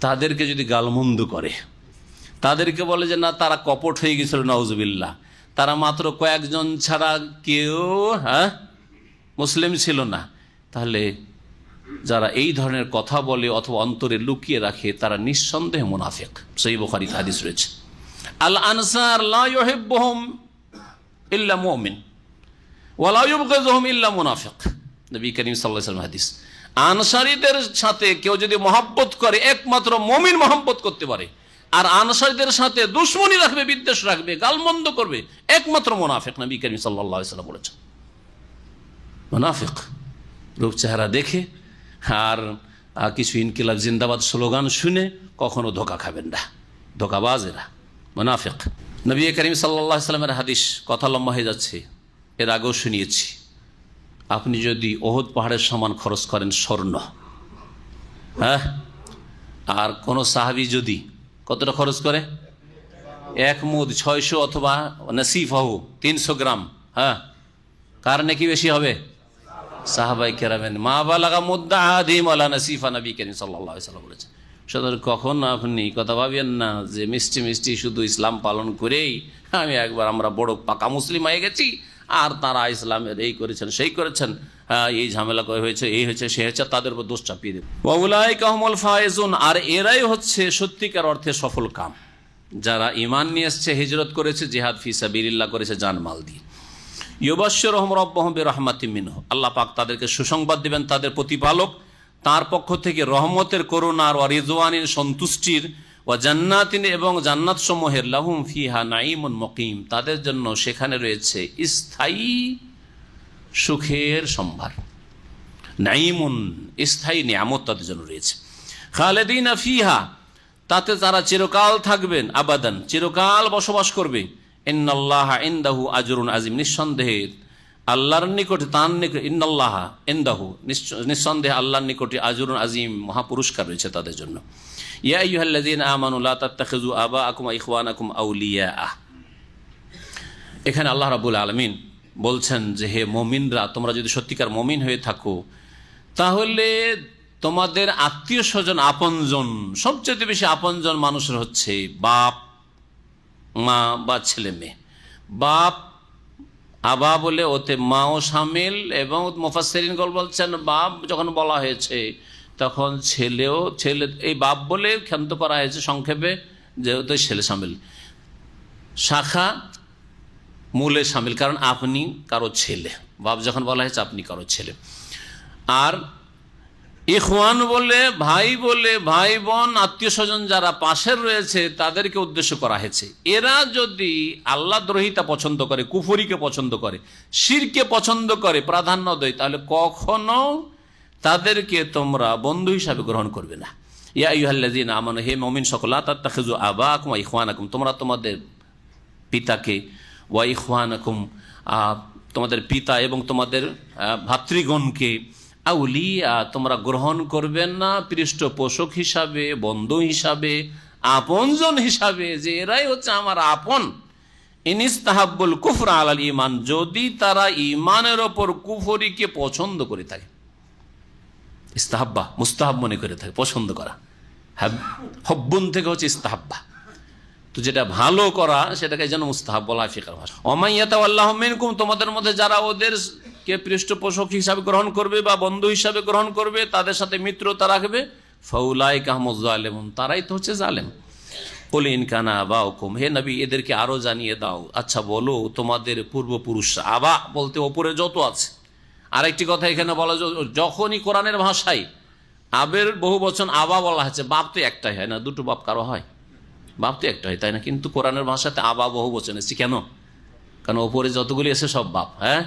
তাদেরকে যদি গালমন্দ করে, তাদেরকে বলে যে না তারা কপট হয়ে গেছিল, নাউজুবিল্লাহ, তারা মাত্র কয়েকজন ছাড়া কেউ মুসলিম ছিল না, তাহলে যারা এই ধরনের কথা বলে অথবা অন্তরে লুকিয়ে রাখে, তারা নিঃসন্দেহে মুনাফিক। সহিহ বুখারীতে হাদিস রয়েছে, আল আনসার লা ইউহিব্বুহুম ইল্লা মুমিন ওয়া লা ইউবগিযুহুম ইল্লা মুনাফিক। নবী করিম সাল্লাল্লাহু আলাইহি ওয়াসাল্লাম হাদিস, আনসারীদের সাথে কেউ যদি মহব্বত করে, একমাত্র মুমিন মহব্বত করতে পারে। আর আনসারীদের সাথে দুশমনী রাখবে, বিদ্বেষ রাখবে, গালমন্দ করবে, একমাত্র মুনাফিক। নবী করিম সাল্লাল্লাহু আলাইহি ওয়াসাল্লাম বলেছেন, মুনাফিক রূপ চেহারা দেখে আর কিছু ইনকিলাব জিন্দাবাদ স্লোগান শুনে কখনো ধোকা খাবেন না, ধোকাবাজেরা মুনাফিক। নবী করিম সাল্লাল্লাহু আলাইহি ওয়াসাল্লামের হাদিস, কথা লম্বা হয়ে যাচ্ছে, এর আগেও শুনিয়েছি। আপনি যদি ওহদ পাহাড়ের সমান খরচ করেন স্বর্ণ, আর কোন সাহাবী যদি কতটা খরচ করে, এক মুদ 600 অথবা নাসিফাহু 300 গ্রাম, কার নাকি বেশি হবে? সাহাবায়ে কেরামের। মা বালাগা মুদ্দা আদিম ওয়ালা নাসিফা, নবী করিম সাল্লাল্লাহু আলাইহি ওয়াসাল্লাম বলেছেন। সুতরাং কখন আপনি কথা ভাবেন না যে মিষ্টি মিষ্টি শুধু ইসলাম পালন করেই আমরা বড় পাকা মুসলিম হয়ে গেছি, আর তারা ইসলামের এই করেছেন সেই করেছেন, এই ঝামেলা হয়েছে, এই হয়েছে, সে হয়েছে, তাদের উপর দোষ চাপিয়ে দেব। ওয়া উলাইকা হুমুল ফায়েজুন, আর এরাই হচ্ছে সত্যিকার অর্থে সফল কাম, যারা ঈমান নিয়ে এসেছে, হিজরত করেছে, জিহাদ ফি সাবিলিল্লাহ করেছে জানমাল দিয়ে। ইউবাশশিরুহুম রাব্বুহুম বিরহমাতিম মিনহু, আল্লাহ পাক তাদেরকে সুসংবাদ দিবেন, তাদের প্রতিপালক তার পক্ষ থেকে রহমতের, করুণার, ওয়া রিজওয়ানিন সন্তুষ্টির, ওয়া জান্নাতিন এবং জান্নাত সমূহের, লাহুম ফিহা নাঈমুন মুকিম, তাদের জন্য সেখানে রয়েছে স্থায়ী সুখের সম্ভার। নাঈমুন, স্থায়ী নিয়ামত তাদের জন্য রয়েছে। খালিদিনা ফিহা, তাতে তারা চিরকাল থাকবেন, আবাদান, চিরকাল বসবাস করবে। ইন্নাল্লাহা ইনদাহু আজরুন আযীম, নিঃসন্দেহে আল্লাহর নিকটে, তার নিকটে, ইন্নাল্লাহা ইনদাহু, নিঃসন্দেহে আল্লাহর নিকটে, আজরুন আযীম, মহাপুরস্কার রয়েছে তাদের জন্য। ইয়া আইয়ুহাল্লাযীনা আমানু লা তাত্তাখিযু আবাআকুম ওয়া ইখওয়ানাকুম আউলিয়া। এখানে আল্লাহ রাব্বুল আলামিন বলছেন যে হে মুমিনরা, তোমরা যদি সত্যিকার মুমিন হয়ে থাকো, তাহলে তোমাদের আত্মীয় স্বজন, আপনজন, সবচেয়ে বেশি আপনজন মানুষের হচ্ছে বাপ, মা বা ছেলে মেয়ে। বাপ আবা বলে ওতে মাও শামিল, এবং মুফাসসিরিনগণ বলছেন বাপ যখন বলা হয়েছে তখন ছেলেও, ছেলে এই বাপ বলে ক্ষান্ত করা হয়েছে সংক্ষেপে, যেহেতু ছেলে শামিল, শাখা মূলে শামিল, কারণ আপনি কারো ছেলে, বাপ যখন বলা হয়েছে আপনি কারো ছেলে। আর ইখওয়ান বলে ভাই বোন আত্মীয় স্বজন যারা পাশের রয়েছে তাদেরকে উদ্দেশ্য করা হয়েছে। এরা যদি আল্লাহ দ্রোহিতা পছন্দ করে, কুফরিকে পছন্দ করে, শিরকে পছন্দ করে, প্রাধান্য দেয়, তাহলে কখনো তাদেরকে তোমরা বন্ধু হিসাবে গ্রহণ করবে না। ইয়া আইয়ুহাল্লাযীনা আমানু, হে মুমিন সকল, লা তাত্তাখিযু আবাকুম ওয়া ইখওয়ানাকুম, তোমরা তোমাদের পিতাকে, ওয়া ইখওয়ানাকুম, তোমাদের পিতা এবং তোমাদের ভাতৃগণকে, আউলিয়া, তোমরা গ্রহণ করবেন না পৃষ্ঠপোষক হিসাবে, বন্ধু হিসাবে, আপনজন হিসাবে, যে এরাই হচ্ছে আমার আপন। ইনিস্তাহাব্বুল কুফরা আলাল ঈমান, যদি তারা ঈমানের ওপর কুফরিকে পছন্দ করে থাকে। ইস্তাহাব্বা মুস্তাহাব মনে করে থাকে, পছন্দ করা। হব্বুন থেকে হচ্ছে ইস্তাহাব্বা, তো যেটা ভালো করা সেটাকে যেন মুস্তাহাব বলা হয় ফিকহের ভাষা। ওয়ামাইয়াতাওয়াল্লাহু মিনকুম, তোমাদের মধ্যে যারা ওদেরকে পৃষ্ঠপোষক হিসাবে গ্রহণ করবে বা বন্ধু হিসাবে গ্রহণ করবে, তাদের সাথে মিত্রতা রাখবে, ফাউলাইকা হুমুজ জালিমুন, তারাই তো হচ্ছে জালেম। কুল ইন কানা আবাউকুম, হে নবী এদেরকে আরো জানিয়ে দাও, আচ্ছা বলো তোমাদের পূর্বপুরুষরা, আবা বলতে ওপরে যত আছে। আরেকটি কথা এখানে বলা, যখনই কোরআনের ভাষায় আবের বহু বচন আবা বলা হচ্ছে, বাপ তো একটাই হয় না, দুটো বাপ কারো হয়? বাপ তো একটা হয়, তাই না? কিন্তু কোরআনের ভাষাতে আবা বহু বচন এসেছে কেন? কারণ ওপরে যতগুলি এসে সব বাপ। হ্যাঁ,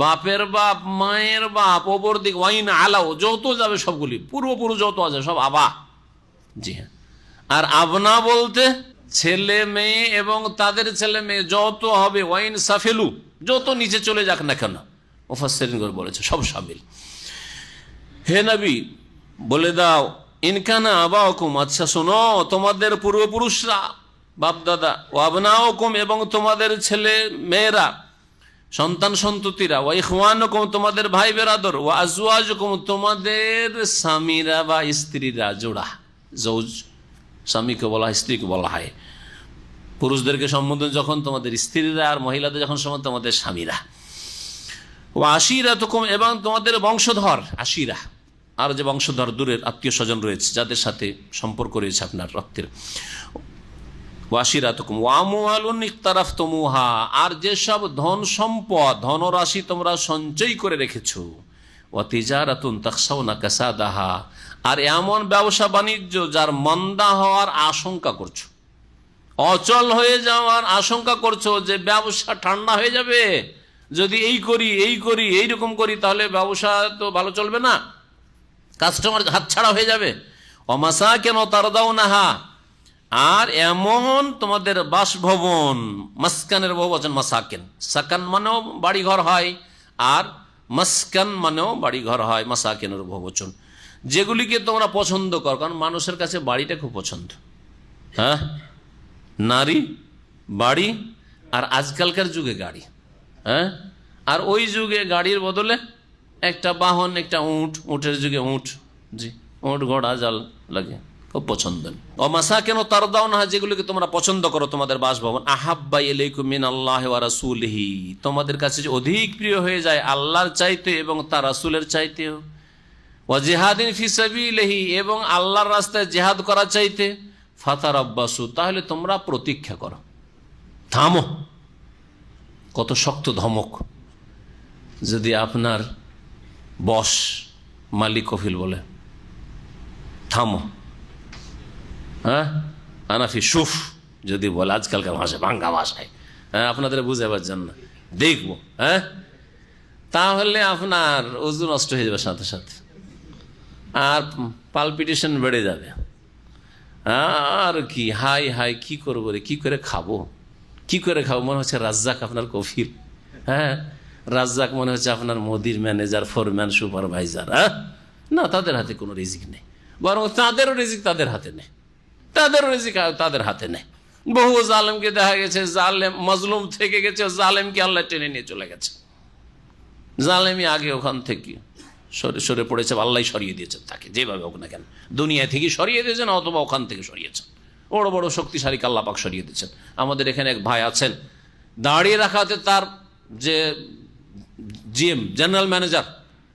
বাপের বাপ, মায়ের বাপ, ওপর দিক ওয়াইন আলাও যত যাবে সবগুলি, পূর্বপুরুষ যত আছে সব আবা। জি হ্যাঁ। আর আবনা বলতে ছেলে মেয়ে এবং তাদের ছেলে মেয়ে যত হবে, ওয়াইন সাফেলু, যত নিচে চলে যাক না কেন, মুফাসসিরিন বলেছে সব শামিল। হে নবী বলে দাও, ইনকানা আবাউকুম, আচ্ছা শোনো, তোমাদের পূর্বপুরুষরা, বাপদাদা, ও আবনাউকুম, এবং তোমাদের ছেলে মেয়েরা, সন্তান সন্ততিরা, ওয়া ইখওয়ানুকুম, তোমাদের ভাই বেরাদর, ওয়া আজওয়াজুকুম, তোমাদের স্বামীরা বা স্ত্রীরা, জোড়া, জৌজ, স্বামীকে বলা হয়, স্ত্রীকে বলা হয়। পুরুষদেরকে সম্বোধন যখন তোমাদের স্ত্রীরা, আর মহিলাদের যখন সম্বোধন তোমাদের স্বামীরা। ওয়া আশিরাতুকুম, এবং তোমাদের বংশধর, আশিরা, আর যে বংশধর দূরের আত্মীয় স্বজন রয়েছে যাদের সাথে সম্পর্ক রয়েছে আপনার রক্তের। ওয়াশিরাতুকুম ওয়া আমওয়ালুন ইকতারাফতুমুহা, আর যেসব ধন সম্পদ, ধনরাশি তোমরা সঞ্চয় করে রেখেছো। ওয়া তিজারাতুন তাখশাউনা কাসাদাহা, আর এমন ব্যবসা বাণিজ্য যার মন্দা হওয়ার আশঙ্কা করছো, অচল হয়ে যাওয়ার আশঙ্কা করছো, যে ব্যবসা ঠান্ডা হয়ে যাবে যদি এই করি এইরকম করি, তাহলে ব্যবসা তো ভালো চলবে না, কাস্টমার হাতছাড়া হয়ে যাবে। ওয়ামাসাকিন তারদাউনাহা, আর এমন তোমাদের বাসভবন, মাসকানের বহুবচন মাসাকিন, সাকান মানেও বাড়িঘর হয়, আর মাসকান মানেও বাড়িঘর হয়, মাসাকিনের বহুবচন, যেগুলিকে তোমরা পছন্দ করো। কারণ মানুষের কাছে বাড়িটা খুব পছন্দ। হ্যাঁ, নারী, বাড়ি, আর আজকালকার যুগে গাড়ি। হ্যাঁ, আর ওই যুগে গাড়ির বদলে একটা বাহন, একটা উঁট, উঁটের যুগে উঁট, জি, উঁট ঘোড়া জাল লাগে, খুব পছন্দ। ওয়ামাসাকিন তারদাউনাহা, যেগুলোকে তোমরা পছন্দ করো, তোমাদের বাসভবন। আহাব্বা ইলাইকুম মিনাল্লাহি ওয়া রাসূলিহি, তোমাদের কাছে যে অধিক প্রিয় হয়ে যায় আল্লাহর চাইতে এবং তার রাসূলের চাইতেও। ওয়া জিহাদিন ফি সাবিলিহি, এবং আল্লাহর রাস্তায় জিহাদ করা চাইতে। ফাতারাব্বাসু, তাহলে তোমরা প্রতীক্ষা করো, থামো। কত শক্ত ধমক! যদি আপনার বস, মালিক, কফিল বলে থামো, হ্যাঁ, আনাফি সুফ যদি বলে, আজকালকার ভাষায়, বাংলা ভাষায়, হ্যাঁ, আপনাদের বুঝাবার জন্য, দেখবো, হ্যাঁ, তাহলে আপনার ওযু নষ্ট হয়ে যাবে সাথে সাথে, আর পালপিটেশন বেড়ে যাবে। আর কি হাই হাই, কি করবো রে, কি করে খাবো, কি করে খাবো, মনে হচ্ছে রাজ্জাক আপনার কফিল, হ্যাঁ, রাজ্জাক মনে হচ্ছে আপনার মোদির ম্যানেজার, ফোরম্যান, সুপারভাইজার। হ্যাঁ, না, তাদের হাতে কোনো রিজিক নেই, বরং তাদেরও রিজিক তাদের হাতে নেই, তাদেরও রিজিক তাদের হাতে নেই। বহু জালেমকে দেখা গেছে, জালেম মজলুম থেকে গেছে, জালেমকে আল্লাহ টেনে নিয়ে চলে গেছে। জালেমই আগে ওখান থেকে সরে পড়েছে, আল্লাহ সরিয়ে দিয়েছেন তাকে, যেভাবে হোক না কেন, দুনিয়া থেকে সরিয়ে দিয়েছেন অথবা ওখান থেকে সরিয়েছেন। বড় বড় শক্তিশালী আল্লাহ পাক সরিয়ে দিয়েছেন। আমাদের এখানে এক ভাই আছেন, দাঁড়িয়ে রাখাতে তার যে জিএম, জেনারেল ম্যানেজার,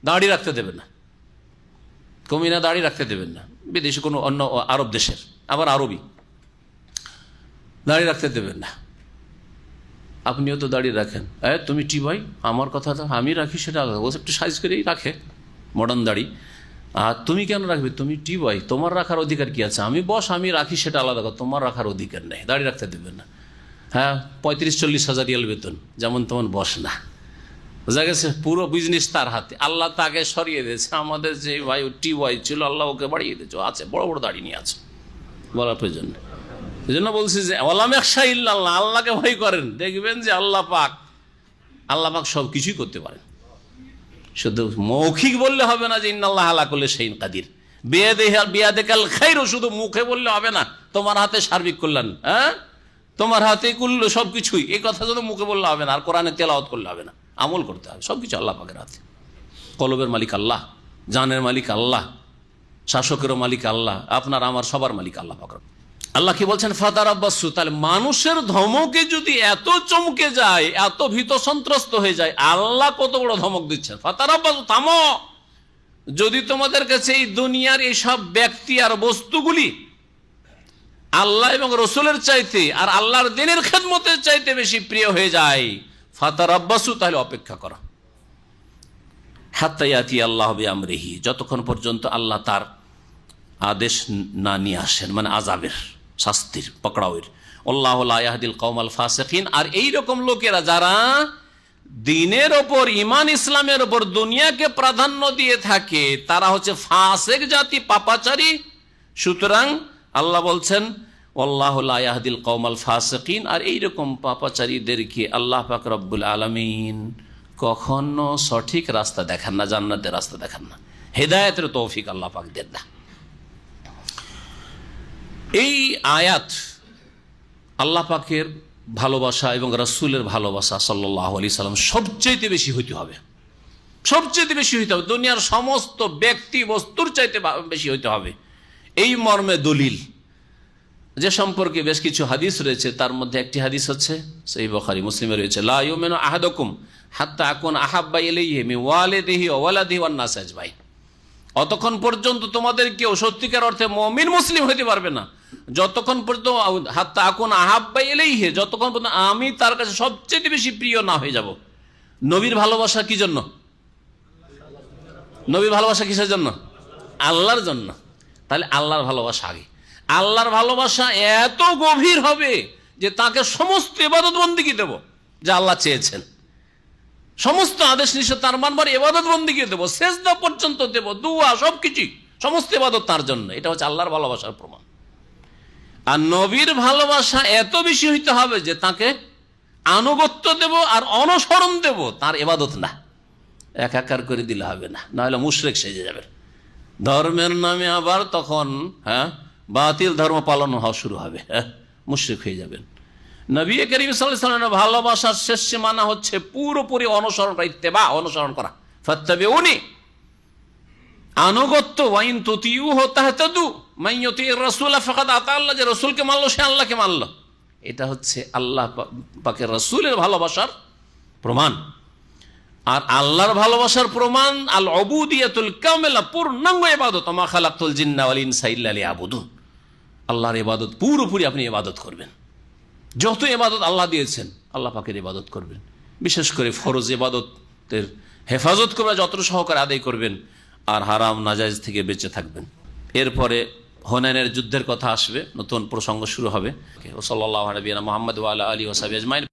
দাঁড়িয়ে রাখতে দেবেন না, কমিনা দাঁড়িয়ে রাখতে দেবেন না, বিদেশি কোনো অন্য আরব দেশের, আবার আরবি, দাঁড়িয়ে রাখতে দেবেন না। আপনিও তো দাঁড়িয়ে রাখেন, তুমি টি ভাই, আমার কথা তো আমি রাখি, সেটা ও একটু সাইজ করেই রাখে, মডার্ন দাড়ি। আর তুমি কেন রাখবে? তুমি টিবয়, তোমার রাখার অধিকার কি আছে? আমি বস, আমি রাখি, সেটা আলাদা কথা, তোমার রাখার অধিকার নেই, দাঁড়িয়ে রাখতে দেবে না। হ্যাঁ, 35-40 হাজার রিয়াল বেতন, যেমন তেমন বস না। বোঝা গেছে? পুরো বিজনেস তার হাতে। আল্লাহ তাকে সরিয়ে দিয়েছে। আমাদের যে ভাই টিবয় ছিল, আল্লাহ ওকে বাড়িয়ে দিয়েছে, আছে বড় বড় দাড়ি নিয়ে আছে, বলার প্রয়োজন নেই। এই জন্য বলছি যে ওয়ালাম ইয়াখশা ইল্লাল্লাহ, আল্লাহকে ভয় করেন, দেখবেন যে আল্লাহ পাক সব কিছুই করতে পারেন। শুধু মৌখিক বললে হবে না যে ইন্নাল্লাহ আলা কুল্লি শাইইন কাদির, বিয়াদিকাল খায়রু শুধু মুখে বললে হবে না তোমার হাতে সার্বিক কল্যাণ, হ্যাঁ তোমার হাতে কুল্লু, সবকিছুই, এই কথা শুধু মুখে বললে হবে না, আর কোরআনে তেলাওয়াত করলে হবে না, আমল করতে হবে। সবকিছু আল্লাহ পাকের হাতে। কলবের মালিক আল্লাহ, জানের মালিক আল্লাহ, শাসকেরও মালিক আল্লাহ, আপনার আমার সবার মালিক আল্লাহ পাক। আল্লাহ কি বলছেন? ফাতারাব্বাসু, তাহলে মানুষের ধমকে যদি এত চমকে যায়, এত ভীত সন্ত্রস্ত হয়ে যায়, আল্লাহ কত বড় ধমক দিচ্ছেন। ফাতারাব্বাসু, থামো। যদি তোমাদের কাছে এই দুনিয়ার এইসব ব্যক্তি আর বস্তুগুলি আল্লাহ এবং রসুলের চাইতে আর আল্লাহর দ্বীনের খেদমতের চাইতে বেশি প্রিয় হয়ে যায়, ফাতারাব্বাসু, তাহলে অপেক্ষা করো। হাত্তা ইয়াতি আল্লাহ বিআমরিহি, যতক্ষণ পর্যন্ত আল্লাহ তার আদেশ না নিয়ে আসেন, মানে আযাবের, শাস্তির, পকড়াওয়ের। আল্লাহু লা ইয়াহদিল কওমাল ফাসিকিন। আর এইরকম লোকেরা যারা দ্বীনের ওপর, ঈমান ইসলামের ওপর দুনিয়াকে প্রাধান্য দিয়ে থাকে, তারা হচ্ছে ফাসিক জাতি, পাপাচারী। সুতরাং আল্লাহ বলছেন আল্লাহু লা ইয়াহদিল কওমাল ফাসিকিন। আর এইরকম পাপাচারীদেরকে আল্লাহ পাক রব্বুল আলামিন কখনো সঠিক রাস্তা দেখান না, জান্নাতের রাস্তা দেখান না, হেদায়েতের তৌফিক আল্লাহ পাক দেন না। এই আয়াত আল্লাহ পাকের ভালোবাসা এবং রাসূলের ভালোবাসা সাল্লাল্লাহু আলাইহি সাল্লাম সবচেয়ে বেশি হইতে হবে, সবচেয়ে বেশি হইতে হবে, দুনিয়ার সমস্ত ব্যক্তি বস্তুর চাইতে বেশি হইতে হবে। এই মর্মে দলিল, যে সম্পর্কে বেশ কিছু হাদিস রয়েছে, তার মধ্যে একটি হাদিস হচ্ছে সহিহ বুখারী মুসলিমে রয়েছে, লা ইউমিনু আহাদুকুম হাত্তা আকুন আহাব্বা ইলাইহি মিন ওয়ালিদিহি ওয়া ওয়ালাদিহি ওয়ান নাস আজমাইন। অতক্ষণ পর্যন্ত তোমাদের কেউ সত্যিকার অর্থে মুমিন মুসলিম হইতে পারবে না যতক্ষণ পর্যন্ত হাত্তা আকুন আহাব্বা ইলাইহি, যতক্ষণ পর্যন্ত আমি তার কাছে সবচেয়ে বেশি প্রিয় না হয়ে যাব। নবীর ভালোবাসা কি জন্য? নবীর ভালোবাসা কিসের জন্য? আল্লাহর জন্য। তাহলে আল্লাহর ভালোবাসা আগে। আল্লাহর ভালোবাসা এত গভীর হবে যে তাকে সমস্ত ইবাদত বন্দেগী দেব যা আল্লাহ চেয়েছেন, সমস্ত আদেশ নিষেধ তার মানবার ইবাদত বন্দেগী দেব, সেজদা পর্যন্ত দেব, দুয়া, সবকিছু, সমস্ত ইবাদত তার জন্য। এটা হচ্ছে আল্লাহর ভালোবাসার প্রমাণ। আর নবীর ভালোবাসা এত বেশি হইতে হবে যে তাকে আনুগত্য দেব আর অনুসরণ দেব, তার ইবাদত না, একাকার করে দিলে হবে না, নাহলে মুশরিক সেজে যাবে। ধর্মের নামে আবার তখন বাতিল ধর্ম পালন হওয়া শুরু হবে, মুশরিক হয়ে যাবেন। নবী করিম সাল্লাল্লাহু আলাইহি ওয়াসাল্লামের ভালোবাসার শেষ সীমানা হচ্ছে পুরোপুরি অনুসরণ করা, ইত্তেবা, অনুসরণ করা। ফাত্তাবিউনি, আনুগত্য, ওয়াইন তুতিউহু তাহতাদু, মান ইউতির রাসূল ফাকাদ আতা আল্লাহ, যে রাসূলকে মানলো সে আল্লাহকে মানলো। এটা হচ্ছে আল্লাহ পাকের রাসূলের ভালোবাসার প্রমাণ। আর আল্লাহর ভালোবাসার প্রমাণ আল উবুদিয়াতুল কামিলা, পূর্ণাঙ্গ ইবাদত। মা খালাকতুল জিন্না ওয়াল ইনসা ইল্লা লিয়াবুদুন, আল্লাহর ইবাদত পুরোপুরি আপনি ইবাদত করবেন। যত ইবাদত আল্লাহ দিয়েছেন আল্লাহ পাকের ইবাদত করবেন, বিশেষ করে ফরজ ইবাদতের হেফাজত করবেন, যত সহকারে আদায় করবেন, আর হারাম নাজায়েজ থেকে বেঁচে থাকবেন। এরপরে হুনাইনের যুদ্ধের কথা আসবে, নতুন প্রসঙ্গ শুরু হবে। সাল্লাল্লাহু আলাইহি ওয়া সাল্লাম মুহাম্মদ ওয়া আলা আলিহি ওয়া সাহবিহি আজমাইন।